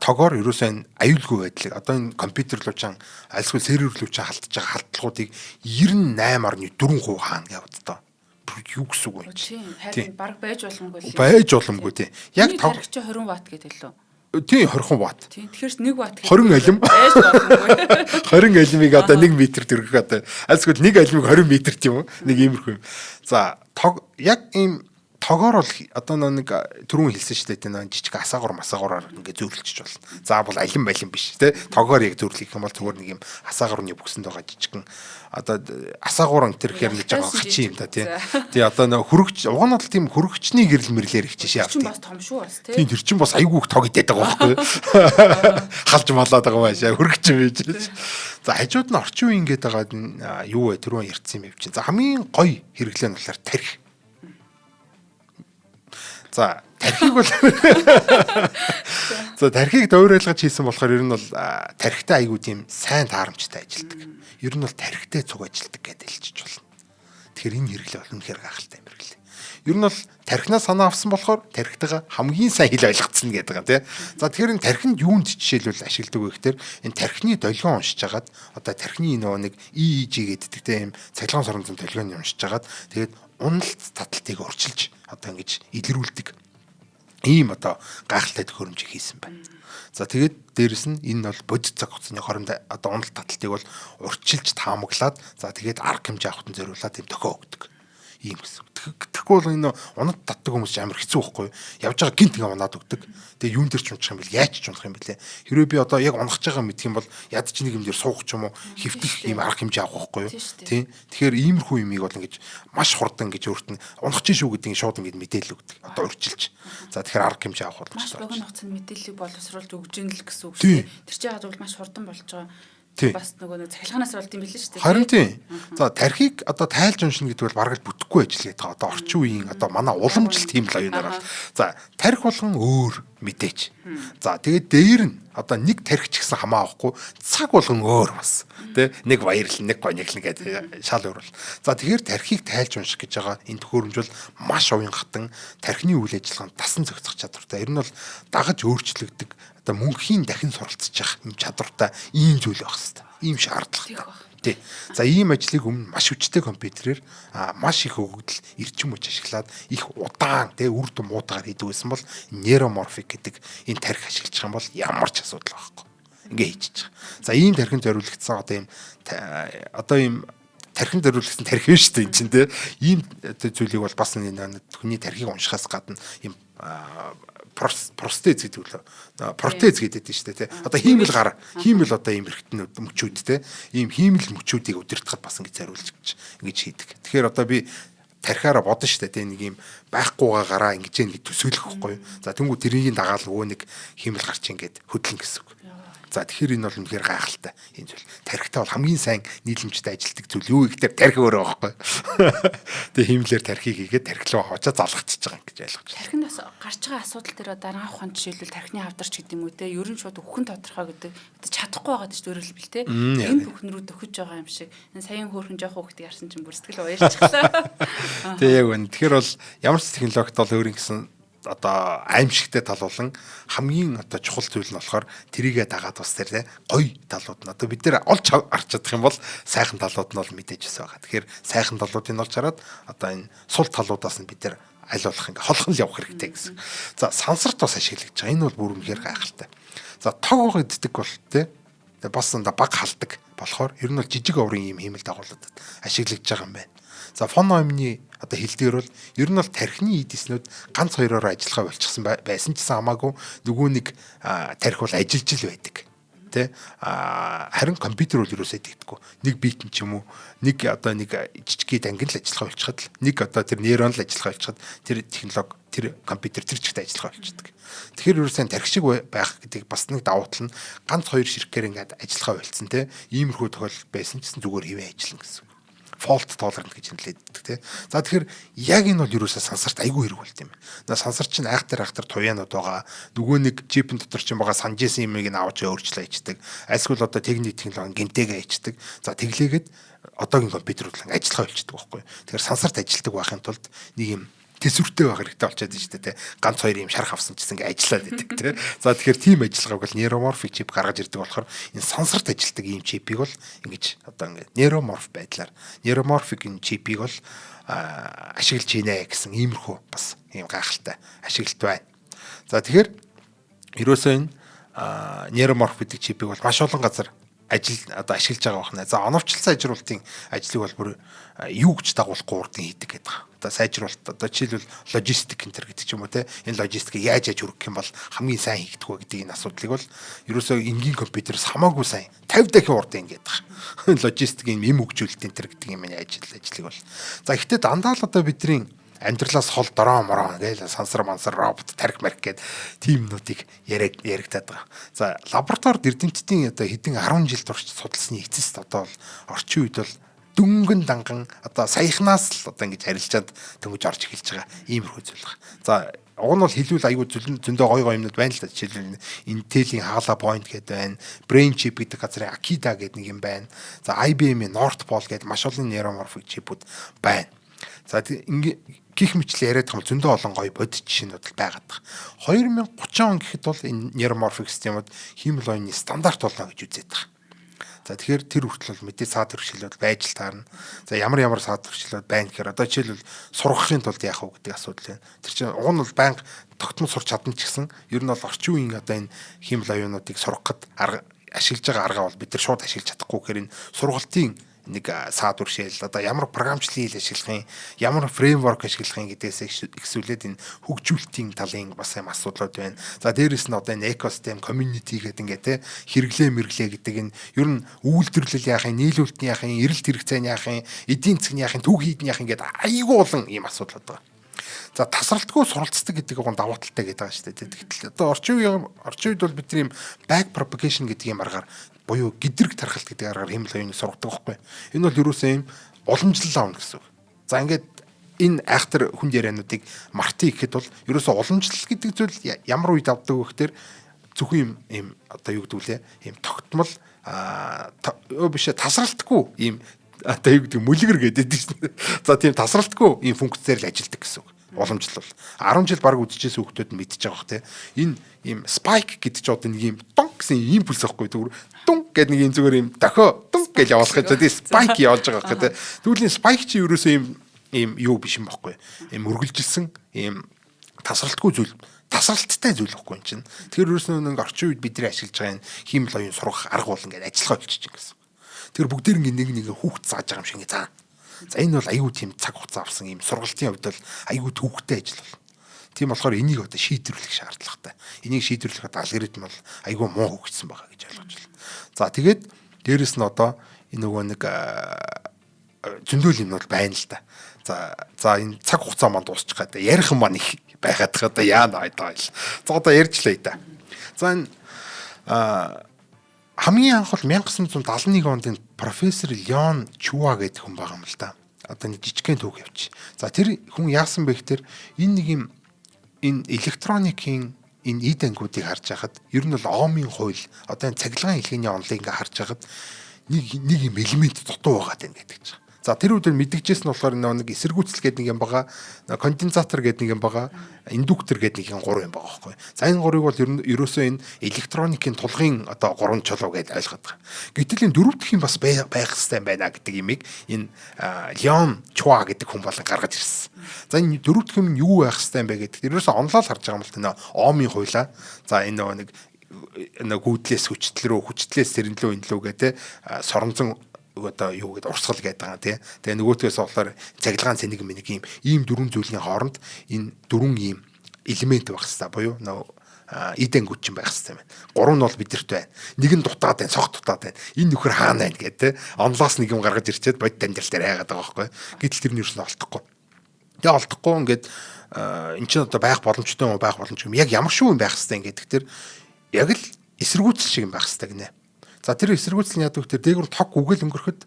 тогоор ерөөсөө энэ аюулгүй байдлыг одоо энэ компьютерлуучаан альсгүй серверлуучаан халтж байгаа халдлагуудыг 98.4% хаана гэвд одоо юу гэсэн үг вэ? Тийм баг байж боломгүй л. Байж боломгүй тийм. Яг тог 20 ватт гэдэг лөө. Тийм 20 ватт. Тийм тэгэхээр 1 ватт 20 алим. Байж боломгүй. 20 алимыг одоо 1 м төрөх одоо альсгүй 1 алимыг 20 м тийм үү? Нэг иймэрхүү юм. За тог яг ийм тогоор бол одоо нэг түрүүн хэлсэн шүү дээ нэг жижиг асаагуураар ингээ зөөрлөж болно. За бол алим биш те тогоор яг зөөрлөх юм бол зүгээр нэг юм асаагуурны бүксэнд байгаа жижигэн одоо асаагуур энэ төр хэрнэж байгаа хачин юм да тий. Тэгээ одоо нэг хөрөгч угаанаа л тийм хөрөгчний гэрэл мэрлэр их жишээ авт. Тэр чинь бас том шүү бас тий. Тийм тэр чинь бас айгүйх тог идээд байгаа байхгүй. Халж малаад байгаа маашаа хөрөгч юм байж. За хажууд нь орчин үеийн гээд байгаа юу вэ түрүүн ярьсан юм чинь. За хамгийн гоё хэрэглээ нь болохоор тарих. За тархиг бол за тархиг дойруулгаж хийсэн болохоор ер нь бол тархитай айгуу тийм сайн таарамжтай ажилдаг. Ер нь бол тархитай цуг ажилдаг гэдээ хэлчих болно. Тэгэхээр энэ хэрэглээ бол үнэхээр гайхалтай юм хэрэглээ. Ер нь бол тархинаа санаа авсан болохоор тархитайгаа хамгийн сайн хэл ойлгоцсон гэдэг юм тий. За тэгэхээр энэ тархинд юунд жишээлбэл ашигладаг вэ гэхээр энэ тархины долгион уншиж хагаад одоо тархины нөгөө нэг EEG гэдэг тийм цахилгаан соронзон долгионы уншиж хагаад тэгээд уналт таталтыг орчилж одоо ингэж илрүүлдэг ийм одоо гайхалтай төхөөрөмжийг хийсэн байна. За тэгээд дээрэс нь энэ бол бодит цаг хугацааны хооронд одоо уналт таталтыг бол урьдчилж таамаглаад за тэгээд арга хэмжээ авахтан зориулаад тийм төхөө өгдөг. Ийм гэсэн. Тэгэхгүй бол энэ унад татдаг хүмүүс амар хэцүү байхгүй. Явж байгаа гинт ингээ унаад өгдөг. Тэгээ юун дээр ч унах юм бэл яаж ч унах юм бэлээ. Хэрвээ би одоо яг унахж байгаа мэдх юм бол яд ч нэг юм дээр суух ч юм уу хөвтөх ийм арга хэмжээ авах байхгүй юу. Тийм. Тэгэхээр иймэрхүү юмыг бол ингэж маш хурдан ингэж өөрт нь унах чинь шүү гэдгийг шууд ингэ мэдээлэл өгдөг. Одоо урьдчилж. За тэгэхээр арга хэмжээ авах бол маш богино хугацаанд мэдээллийг боловсруулж өгж ийн л гэсэн үг шүү дээ. Тэр чинь яг бол маш хурдан болж байгаа. Бас нөгөө цахилгаанаас болд юм билээ шүү дээ. Харин тийм. За тархийг одоо тайлж уншина гэдэг бол бараг л бүтэхгүй ажилладаг та. Одоо орчин үеийн одоо манай уламжлалт тийм л оюунаар бол. За тархи болгон өөр мэдээж. За тэгээд дээр нь одоо нэг тархи ч гэсэн хамаа авахгүй цаг болгон өөр бас. Тэ нэг баярлал нэг гонёглон гэдэг шал өөр бол. За тэгэхээр тархийг тайлж унших гэж байгаа энэ төхөөрөмж бол маш уян хатан тархины үйл ажиллагаанд дасан зохицох чадвартай. Ер нь бол дагаж өөрчлөгдөг одоо мөнхийн дахин суралцж явах юм чадвартай ийм зүйл байх хэрэгтэй. Ийм шаардлагатай. Тий. За ийм ажлыг өмнө маш хүчтэй компьютерээр маш их өгөгдөл эрчим хүч ашиглаад их удаан тий үр дүн муутагаар хийдэг байсан бол нейроморфик гэдэг энэ тархи ашиглаж байгаа юм бол ямар ч асуудал байхгүй. Ингээ хийчих. За ийм тархинд зориулагдсан одоо ийм тархинд зориулсан тархи биш үү чинь тий. Ийм зүйлийг бол бас энэ хүний тархийг уншихаас гадна ийм простез гэдэг лөө протез гэдэг нь шүү дээ тий. Одоо хиймэл гар хиймэл одоо ийм эргэтнүүд мөчүүд тий. Ийм хиймэл мөчүүдийг удирдахад бас ингэж зориулж ингэж хийдэг. Тэгэхээр одоо би тархиараа бодно шүү дээ тий. Нэг ийм байхгүйгаа гараа ингэж ингэ төсөөлөх байхгүй юу. За тэнгуү тэрийн дагаал нөгөө нэг хиймэл гарч ингэж хөдлөн гэсэн үг. За тэгэхээр энэ бол үнэхээр гайхалтай энэ зүйл. Тархитай бол хамгийн сайн нийлэмжтэй ажилтдаг зүйл юу гэхээр тархи өөрөө байхгүй. Тэгээ хиймлэр тархийг хийгээд тархи руу хавчаа залгацж байгаа гэж ойлгож байна. Тархинд бас гарч байгаа асуудал дээр дараах ухаан жишээлбэл тархины хавдарч гэдэг юм уу те ерөн шууд өхөн тодорхой гэдэг чадахгүй байгаа гэж өөрөлдөл те энэ бүхэн рүү төхөж байгаа юм шиг энэ саяхан хөөрхөн жоох хүүхдээ харсан чинь бүр сэтгэл уярчихлаа. Тэгээ яг үнэ. Тэгэхээр бол ямар ч технологид бол өөр ингэсэн одоо аимшигтай тал болон хамгийн одоо чухал зүйл нь болохоор тэрийгэ дагаад бас тэр гоё талууд нь одоо бид нэр олж харж чадах юм бол сайхан талууд нь бол мэдээж өсөө байгаа. Тэгэхээр сайхан талуудыг олж хараад одоо энэ сул талуудаас нь бид нэр аль болох ингээ холхон л явах хэрэгтэй гэсэн. За сансарт бас ашиглаж байгаа. Энэ бол бүр үнэхээр гайхалтай. За тог иддэг бол тэ бас баг халдаг болохоор ер нь бол жижиг оврын юм хиймэл дагуулдаг ашиглаж байгаа юм байна. За фон номны одоо хэлдгээр бол ер нь бол тархины эдиснүүд ганц хоёроор ажиллагаа болчихсон байсан ч гэсэн хамаагүй нөгөө нэг тархи бол ажиллаж л байдаг. Тэ харин компьютер бол ерөөсөө дийдэггүй. Нэг битэн ч юм уу нэг одоо нэг жижиг ангин л ажиллагаа болчиход л нэг одоо тэр нейрон л ажиллагаа болчиход тэр технологи тэр компьютер тэр чигт ажиллагаа болчихдог. Тэгэхээр ерөөсөө тархи шиг байх гэдэг бас нэг давуу тал нь ганц хоёр ширхгээр ингээд ажиллагаа болцсон те иймэрхүү тохиол байсан ч гэсэн зүгээр хэвээ ажиллана гэсэн. Fault tolerant гэж нэрлэдэг тий. За тэгэхээр яг энэ бол ерөөсөө сансарт айгүй хэрэг болт юм байна. Сансар чинь айхтар туяанууд байгаа. Нөгөө нэг чипэн дотор чинь байгаа санжээсэн юмыг нь авч өөрчлөө хийдэг. Альсгүй л одоо техник технологи гинтэйгээ хийдэг. За тэглээгээд одоогийн компьютерүүд ажиллагаа болчихдог байхгүй. Тэгэхээр сансарт ажилладаг байхын тулд нэг юм төсвөртэй байх хэрэгтэй болчиход байна шүү дээ тий. Ганц хоёр юм шарх авсан гэсэн ингээ ажиллаад идэг тий. За тэгэхээр тийм ажиллагааг бол нейроморфик чип гаргаж ирдэг болохоор энэ сансарт ажилладаг ийм чипийг бол ингэж одоо ингээ нейроморф байдлаар нейроморфик энэ чипийг бол ашиглажийнэ гэсэн иймэрхүү бас ийм гайхалтай ашиглалт байна. За тэгэхээр ерөөсөө энэ нейроморф гэдэг чипийг бол маш олон газар одоо ашиглаж байгаа байна. За оновчлсан сайжруулалтын ажлыг бол бүр юу гэж дагуулахгүй урдын хийдэг гэдэг. Одоо сайжруулалт одоо жишээлбэл логистик энтер гэдэг ч юм уу те энэ логистикийг яаж хүргэх юм бол хамгийн сайн хийгдэх вэ гэдэг энэ асуудлыг бол ерөөсөө энгийн компьютерээс хамаагүй сайн 50 дахин урдын ингээд байгаа. Логистикийн эм хөгжүүлэлт энтер гэдэг юм ажлыг бол. За гэхдээ дандаа л одоо бидний амьдралаас хол дороо мороо гээл сансар мансар робот тарих марк гэдэг тиймнүүдийг яригадаад байгаа. За лабораторид эрдэмтдийн одоо хэдэн 10 жил турш судалсны эцэст одоо орчин үед бол дөнгөн данган одоо саяхнаас л одоо ингэж харилцаанд төнгөж орж эхэлж байгаа иймэрхүү зүйл байна. За уг нь бол хэлвэл аюул зөндөө гой юмнууд байна л да. Жишээлбэл Intel-ийн Hala Point гэдэг байна. Brain chip гэдэг газрын Akida гэдэг нэг юм байна. За IBM-ийн Northpol гэдэг маш олон neuromorphic chip-үүд байна. За гих мэтлээ яриад байгаа зөндөө олон гоё бодит жишээнүүд л байгаад байгаа. 2030 он гэхэд бол энэ neuromorphic системүүд хиймэл оюуны стандарт болно гэж үзээд байгаа. За тэгэхээр тэр хүртэл бол мэдээ саад хөргөшлүүд байж л таарна. За ямар саад хөргөшлүүд байна гэхээр одоо жишээлбэл сургахын тулд яах вэ гэдэг асуудал байна. Тэр чинь уг нь бол байнга тогтмол сурч чадна ч гэсэн ер нь бол орчин үеийн одоо энэ хиймэл оюунуудыг сургахад ашиглаж байгаа арга бол бид нар шууд ашиглаж чадахгүй гэхээр энэ сургалтын нэг саад үршээл одоо ямар програмчлалын хэл ашиглахын ямар фреймворк ашиглахын гэдгээс ихсүүлээд энэ хөгжүүлэлтийн талын бас юм асуудлууд байна. За дээрэс нь одоо энэ экосистем community гэдэг ингээд те хэрэглээ мэрэглээ гэдэг энэ ер нь үйлдвэрлэл яахын, нийлүүлэлтийн яахын, эрэлт хэрэгцээний яахын, эдийн засгийн яахын, төв хийдний яахын гэдэг айгүй олон ийм асуудлууд байгаа. За тасралтгүй суралцдаг гэдэг нь давуу талтай гэдэг байгаа шүү дээ. Тэгтэл одоо орчин үед бол бид ийм back propagation гэдэг юм аргаар буюу гэдрэг тархалт гэдэг аргаар хиймэл оюуныг сургадаг байхгүй. Энэ бол ерөөсөө ийм уламжлал аавна гэсэн үг. За ингээд энэ айхтар хүн яриануудыг мартыг гэхэд бол ерөөсөө уламжлал гэдэг зүйл ямар үед авдаг вэ гэхээр зөвхөн ийм одоо юу гэдэг вэ? Ийм тогтмол биш тасралтгүй ийм одоо юу гэдэг мүлгэр гэдэг чинь. За тийм тасралтгүй ийм функцээр л ажилладаг гэсэн үг. Уламжлал бол 10 жил баг үдчихээс хүүхдүүд нь мэдчихэж байгаа бох те. Энэ ийм spike гэдэг ч одоо нэг ийм дон гэсэн импульс авахгүй зүгээр дун гэдэг нэг юм зүгээр ийм дохио дун гэж явуулах гэж тийм spike явуулж байгаа бох те. Тэгвэл энэ spike чи ерөөсөө ийм юу биш юм бохгүй. Ийм үргэлжилсэн ийм тасралтгүй зүйл тасралттай зүйл бохгүй юм чинь. Тэгэхээр ерөөсөө нэг орчин үед бидний ашиглаж байгаа энэ хиймэл оюун сургах арга бол ингээд ажиллах болчих гэсэн. Тэр бүгдээр нэг хүүхд зааж байгаа юм шиг ингэ заа. За энэ бол аюу тийм цаг хугацаа авсан ийм сургалтын хувьд бол аюу төвөгтэй ажил бол. Тийм болохоор энийг одоо шийдвэрлэх шаардлагатай. Энийг шийдвэрлэхэд алгоритм бол аюу муу хөгжсөн байгаа гэж ойлгож байна. За тэгээд дээрэс нь одоо энэ нөгөө нэг зөндөл юм бол байна л да. За энэ цаг хугацаа маань дуусчих гэдэг. Ярих юм маань их байгаад байгаа одоо яана байдаа л. За одоо ярьжлаа да. За энэ хамгийн анх бол 1971 онд энэ профессор Леон Чуа гэдэг хүн байгаа юм л да. Одоо нэг жижигхэн түүх явчих. За тэр хүн яасан бэ гэхээр энэ нэг юм энэ электроникийн энэ эд ангиудыг харж байхад ер нь бол Омын хууль одоо энэ цахилгаан хэлхийний онолыг ингээ харж байхад нэг юм элемент дутуу байгаад байна гэдэг чинь. За тэр үедээ мэдгэжсэн нь болохоор нэг эсэргүүцэл гэдэг нэг юм байгаа, конденсатор гэдэг нэг юм байгаа, индуктор гэдэг нэг юм 3 юм байгаа байхгүй. За энэ 3-ыг бол ерөөсөө энэ электроникийн тулгын одоо 3 чулуу гэж ойлгоод байгаа. Гэтэл энэ 4 дахь юм бас байх хэрэгтэй байна гэдэг имийг энэ Леон Чуа гэдэг хүн болон гаргаж ирсэн. За энэ 4 дахь юм юу байх хэрэгтэй юм бэ гэдэг. Ерөөсөө онлоод харж байгаа юм л тэнэ Омын хуулаа. За энэ нэг гүйдлээс хүчтлээс сэрнлөө инлүү гэдэг соронзон одоо юу гэдэг урсгал гэдэг байгаа тий. Тэгээ нөгөөтгөөс болохоор цахилгаан цэник нэг ийм 4 зүйлийн хооронд энэ 4 ийм элемент байх хэрэгтэй буюу эдэн гүчин байх хэрэгтэй байна. 3 нь бол бидэрт байна. Нэг нь дутаад байна, цогт дутаад байна. Энэ нөхөр хаана байна гэдэг тий. Онлоос нэг юм гаргаж ирчээд бод дамжил дээр хайгаад байгаа байхгүй. Гэтэл тэр нь юу ч олдохгүй. Тэгээ олдохгүй ингээд эн чинь одоо байх боломжтой юм байх боломжгүй юм. Яг ямар шүү юм байх хэрэгтэй гэдэг тэр яг л эсэргүүцэл шиг юм байх хэрэгтэй гинэ. За тэр эсэргүүцэл нь яадаг вэ? Дээгүр тог үгэл өнгөрөхөд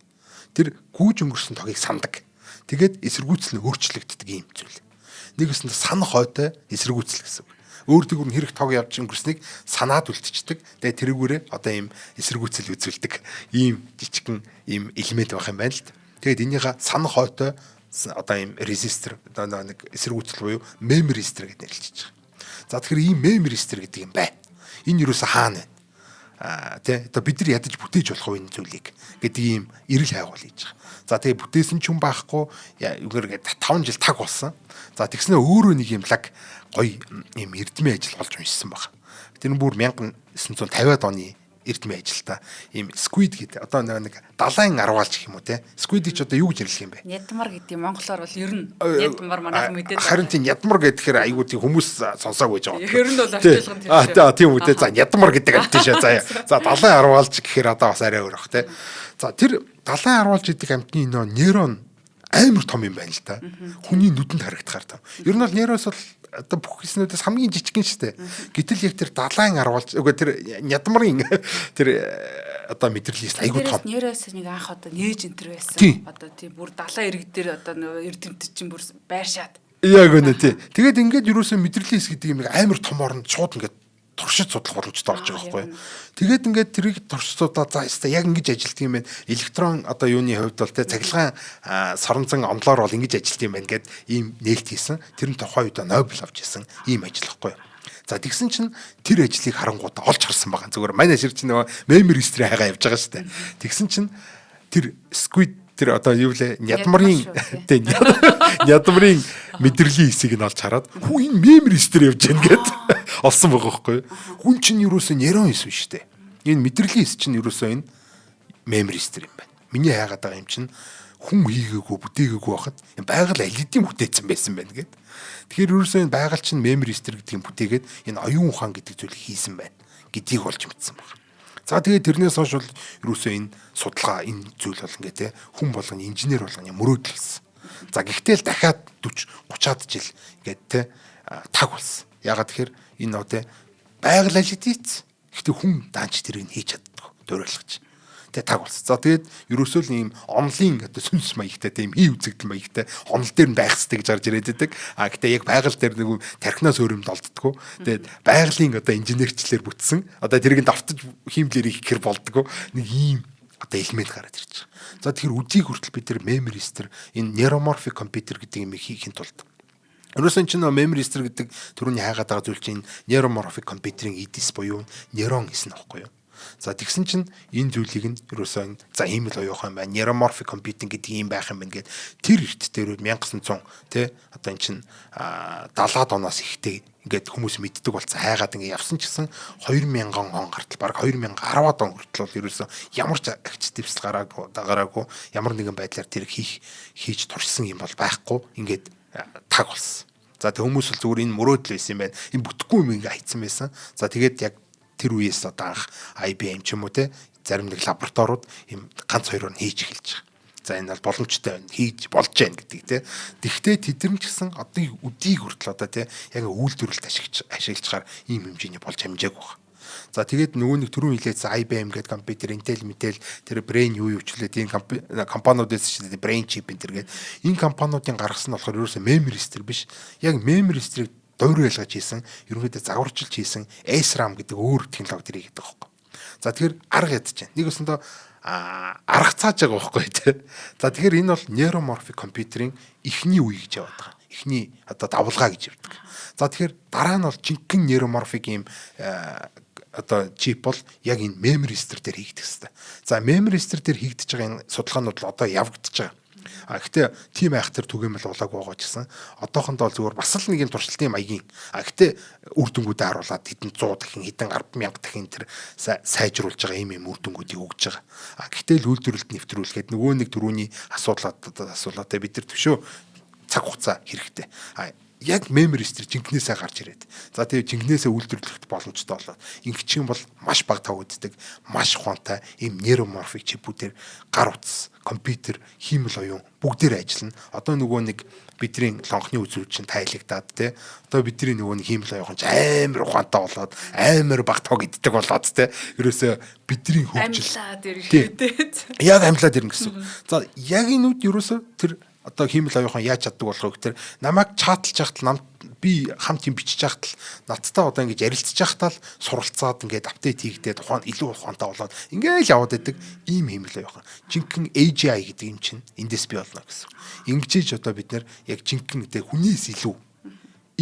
тэр гүйж өнгөрсөн тогийг сандаг. Тэгээд эсэргүүцэл нь өөрчлөгддөг юм зүйл. Нэгэсэнд санах хойтой эсэргүүцэл гэсэн үг. Өөр дээгүр нь хэрэг тог явж өнгөрснийг санаад үлдчихдэг. Тэгээд тэрүүгээрээ одоо ийм эсэргүүцэл үзүүлдэг. Ийм жижигхэн ийм элемент байх юм байна л. Тэгээд энийгээ санах хойтой одоо ийм резистор одоо нэг эсэргүүцэл буюу memory register гэж нэрлэж байгаа. За тэгэхээр ийм memory register гэдэг юм байна. Энэ юусаа хаана вэ? Тэ одоо бид нар ядаж бүтээж болох уу энэ зүйлийг гэдэг ийм эрэл хайгуул хийж байгаа. За тэгээ бүтээсэн ч юм байхгүй үгээр 5 жил таг болсон. За тэгснээ өөрөө нэг юм лаг гоё ийм эрдмийн ажил болж уншсан баг. Тэр нь бүр 1950-аад оны эрдмийн ажилта ийм squid гэдэг одоо нэг далайн арваалч гэх юм уу те. Squid-ийг ч одоо юу гэж нэрлэх юм бэ? Ядмар гэдэг юм монголоор бол ер нь ядмар манайхан мэдээд. Харин тийм ядмар гэхээр айгүй тийм хүмүүс сонсоог байж байгаа. Ер нь бол орчуулгын тийм. Тийм үү те. За ядмар гэдэг аль тийшээ заяа. За далайн арваалч гэхээр одоо бас арай өөр бах те. За тэр далайн арваалч гэдэг амьтны нейрон амар том юм байна л та. Хүний нүдэнд харагдахаар том. Ер нь бол нейроос бол одоо бүх хэснүүдээс хамгийн жижигхэн шүү дээ. Гэтэл яг тэр далайн арвалж үгүй тэр ядмарын тэр одоо мэдрэлээс айгүй том. Нэрээс нэг анх одоо нээж энтер байсан. Одоо тийм бүр далайн иргэд дээр одоо нөгөө эрдэмтэд чинь бүр байршаад. Яг үнэ тий. Тэгээд ингээд юусэн мэдрэлээс гэдэг юм амар том оронд шууд ингээд туршиж судлах боломжтой болж байгаа байхгүй. Тэгээд ингээд тэрийг туршиж судлаад за яста яг ингэж ажилтдаг юм байна. Электрон одоо юуны хувьд бол те цахилгаан соронзон онлоор бол ингэж ажилтдаг юм байна гэд ийм нээлт хийсэн. Тэр нь тухайн үед Нобель авч ирсэн ийм ажил байхгүй. За тэгсэн чинь тэр ажлыг харангуудаа олж харсан байгаа. Зүгээр манай шир чинь нөгөө memory history хайгаа явж байгаа шүү дээ. Тэгсэн чинь тэр squid тэр одоо юу лээ ядмарын тий ядмарын мэдрлийн хэсийг нь олж хараад хүү энэ memory history явж гэн гэд олсон байгаа байхгүй. Хүн чинь юуроос нейрон хийсэн шүү дээ. Энэ мэдрлийн хэс чинь юуроосоо энэ memory history юм байна. Миний хайгаад байгаа юм чинь хүн хийгээгүй бүтээгээгүй байхад байгаль алидийн бүтээсэн байсан байна гэд. Тэгэхээр юуроосоо энэ байгаль чинь memory history гэдэг юм бүтээгээд энэ оюун ухаан гэдэг зүйлийг хийсэн байна гэдгийг олж мэдсэн байна. За тэгээд тэрнээс хойш бол юусэн энэ судалгаа энэ зүйл бол ингээ те хүн болгоны инженер болгоны мөрөөдөлсөн. За гэхдээ л дахиад 40 30-аад жил ингээд те таг болсон. Ягаад тэгэхээр энэ нөө те байгаль алидийц. Гэхдээ хүн даанч тэрийг хийж чаддаг дуурайлгаж. Тэ таг болсон. За тэгээд ерөөсөө л ийм онлын одоо сүнс маягтай тийм хий үзэгдэл маягтай онол дээр нь байх хэрэгтэй гэж гарч ирээд байдаг. А гэтээ яг байгаль дээр нэг тархинаас өөрөмд олддгоо. Тэгээд байгалийн одоо инженерчлэр бүтсэн. Одоо тэрийг давтаж хиймлэр хийхээр болдгоо. Нэг ийм одоо элемент гараад ирж байгаа. За тэгэхээр үдийг хүртэл бид тэр memory history энэ neuromorphic computer гэдэг юм хийхин тулд ерөөсөн чинь memory history гэдэг түрүүний хайгаад байгаа зүйл чинь neuromorphic computer-ийн EDS буюу нейрон гэсэн аахгүй юу? За тэгсэн чинь энэ зүйлийг нь ерөөсөн за ийм л оюухан байна. Neuromorphic computing гэдэг юм байх юм байна гэд тэр эрт дээр 1900 тий одоо эн чинь 70-аад оноос ихтэй ингээд хүмүүс мэддэг болсон. Хайгаад ингээд явсан ч гэсэн 2000 он гартал баг 2010-аад он хүртэл бол ерөөсөн ямар ч агч дэвсэл гараагүй ямар нэгэн байдлаар тэр хийж туршсан юм бол байхгүй ингээд таг болсон. За тэг хүмүүс л зүгээр энэ мөрөөдөл байсан юм байна. Энэ бүтэхгүй юм ингээд хайцсан байсан. За тэгээд яг тэр үеэс одоо анх IBM ч юм уу те зарим нэг лабораториуд юм ганц хоёроор нь хийж эхэлж байгаа. За энэ бол боломжтой байна. Хийж болж байна гэдэг те. Тэгвэл тэдэр нь ч гэсэн одоо өдийг хүртэл одоо те яг үйлдвэрлэлд ашиглахаар ийм хэмжээний болж амжаагүй байна. За тэгээд нөгөө нэг түрүүн хэлээд IBM гэдэг компьютер, Intel, тэр Brain юу хвчлээд энэ компаниудаас ч Brain chip энэ төр гэдэг энэ компаниудын гаргасан нь болохоор ерөөсөө memory history биш. Яг memory history дойр ялгаж хийсэн, ерөнхийдөө загварчилж хийсэн SRAM гэдэг өөр технологи дэрийг гэдэг байхгүй. За тэгэхээр арга ядж байна. Нэг өсөндөө арга цааж байгаа байхгүй тий. За тэгэхээр энэ бол neuromorphic computer-ийн эхний үе гэж яваад байгаа. Эхний одоо давлгаа гэж явдаг. За тэгэхээр дараа нь бол жинхэнэ neuromorphic юм одоо чип бол яг энэ memory history дээр хийгдэх хэрэгтэй. За memory history дээр хийгдэж байгаа энэ судалгаанууд бол одоо явагдаж байгаа. Гэхдээ тийм айхтар түгээмэл улаагүй байгаа ч гэсэн одоохондоо зүгээр бас л нэг юм туршилтын маягийн. Гэхдээ үр дүнгуудээ харуулад хэдэн 100 дахин хэдэн 10,000 дахин тэр сайжруулж байгаа юм үр дүнгуудыг өгж байгаа. Гэхдээ л үйлдвэрлэлд нэвтрүүлэхэд нөгөө нэг төрөүний асуулаатай бид нар төшөө цаг хугацаа хэрэгтэй. Яг memory history жинкнээсээ гарч ирээд. За тэгээ жинкнээсээ үйлдвэрлэхэд боломжтой болоод ингэч юм бол маш бага тав үздэг, маш ухаантай ийм neuromorphic чипүүдээр гар утас, компьютер, хиймэл оюун бүгдээр ажиллана. Одоо нөгөө нэг бидний лонхны үзүүлж чинь тайлагдаад те. Одоо бидний нөгөө нэг хиймэл оюун ч амар ухаантай болоод амар бага тав гэддэг болоод те. Ерөөсөө бидний хөгжил амьлаад ирэхэд. Яг амьлаад ирнэ гэсэн. За яг энэ үед ерөөсөө тэр одоо хиймэл оюухан яаж чаддаг болох вэ гэхээр намайг чатлж яхад би хамт юм бичиж яхад надтай одоо ингэж ярилцж яхад л суралцаад ингээд апдейт хийгдээд ухаан илүү ухаантай болоод ингээд яваад байдаг ийм хиймэл оюухан. Жинхэнэ AGI гэдэг юм чинь эндээс бий болно гэсэн. Ингэж одоо бид нэр яг жинхэнэ гэдэг хүнээс илүү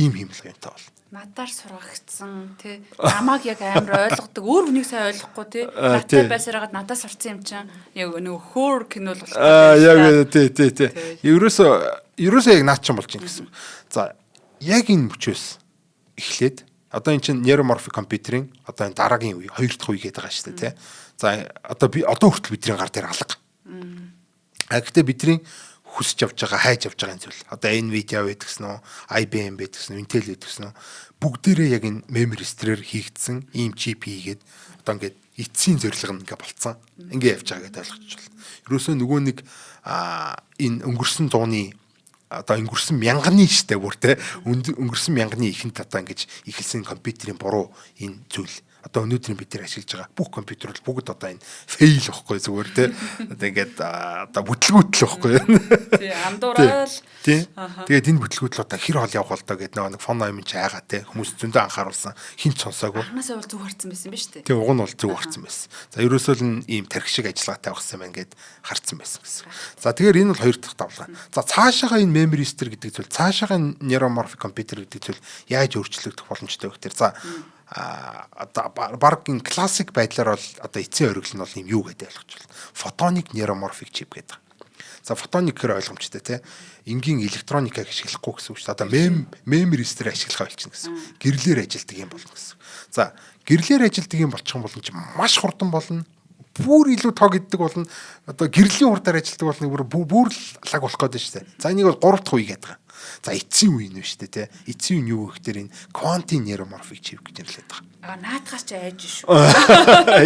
ийм хиймэл оюунтай болно. Надаар сургагдсан тий намайг яг амар ойлгодог өөр хүнийг сайн ойлгохгүй тий надтай байсараад надаас сурцсан юм чинь яг нөгөө хөөр кино л болох. Яг тий ерөөсөө яг наад чинь болж юм гэсэн. За яг энэ мөчөөс эхлээд одоо эн чинь neuromorphic computer-ийн одоо энэ дараагийн үе 2 дахь үе гэдэг байгаа шүү дээ тий. За одоо хүртэл бидний гар дээр алга. Гэхдээ бидний хүсэж явж байгаа, хайж явж байгаа зүйл. Одоо Nvidia байдгсэн үү, IBM байдгсэн үү, Intel байдгсэн үү. Бүгдээрээ яг энэ memory history-ээр хийгдсэн ийм чип хийгээд одоо ингээд эцсийн зорилго нь ингээд болцсон. Ингээд явж байгаа гэдээ ойлгож байна. Ерөөсөө нөгөө нэг энэ өнгөрсөн зууны одоо өнгөрсөн мянганы штэ бүр те өнгөрсөн мянганы ихэнх одоо ингэж эхэлсэн компьютерийн буруу энэ зүйл одоо өнөөдрийн бид нар ашиглаж байгаа бүх компьютер бол бүгд одоо энэ фейл واخгүй зүгээр тий. Одоо ингээд одоо бүтлгүүтэл واخгүй. Тий, андуурал. Тий. Тэгээд энэ бүтлгүүтэл одоо хэр хол явах болдоо гэдэг нэг фон аймын чайгаа тий хүмүүс зөндөө анхааруулсан хинт сонсоогүй. Анхнаасаа бол зүг харцсан байсан биз дээ. Тий, уг нь бол зүг харцсан байсан. За ерөөсөө л ийм тархи шиг ажиллагаатай багсан байна гэд харцсан байсан гэсэн. За тэгэхээр энэ бол хоёр дахь давлгаа. За цаашаага энэ memory register гэдэг зүйл цаашаага neuromorphic computer гэдэг зүйл яаж өөрчлөгдөх боломжтой вэ гэхээр за одоо баргийн классик байдлаар бол одоо эцсийн оргил нь бол юм юу гэдэг ойлгож байна. Photonic neuromorphic chip гэдэг. За photonic гэхээр ойлгомжтой тий. Энгийн электроникийг ашиглахгүй гэсэн үг шүү дээ. Одоо memory register ашиглах болчихно гэсэн. Гэрлээр ажилтдаг юм болно гэсэн. За гэрлээр ажилтдаг юм болчих юм бол ч маш хурдан болно. Бүр илүү тоо гэддэг болно. Одоо гэрлийн хурдаар ажилтдаг болно. Бүр лаг болох гэдэг шүү дээ. За энийг бол 3 дахь үе гэдэг. За эцсийн үе нь шүү дээ тий. Эцсийн үе юу гэхээр энэ quantum neuromorphic chip гэж нэрлэдэг байгаа. Наадгаас ч айж шүү.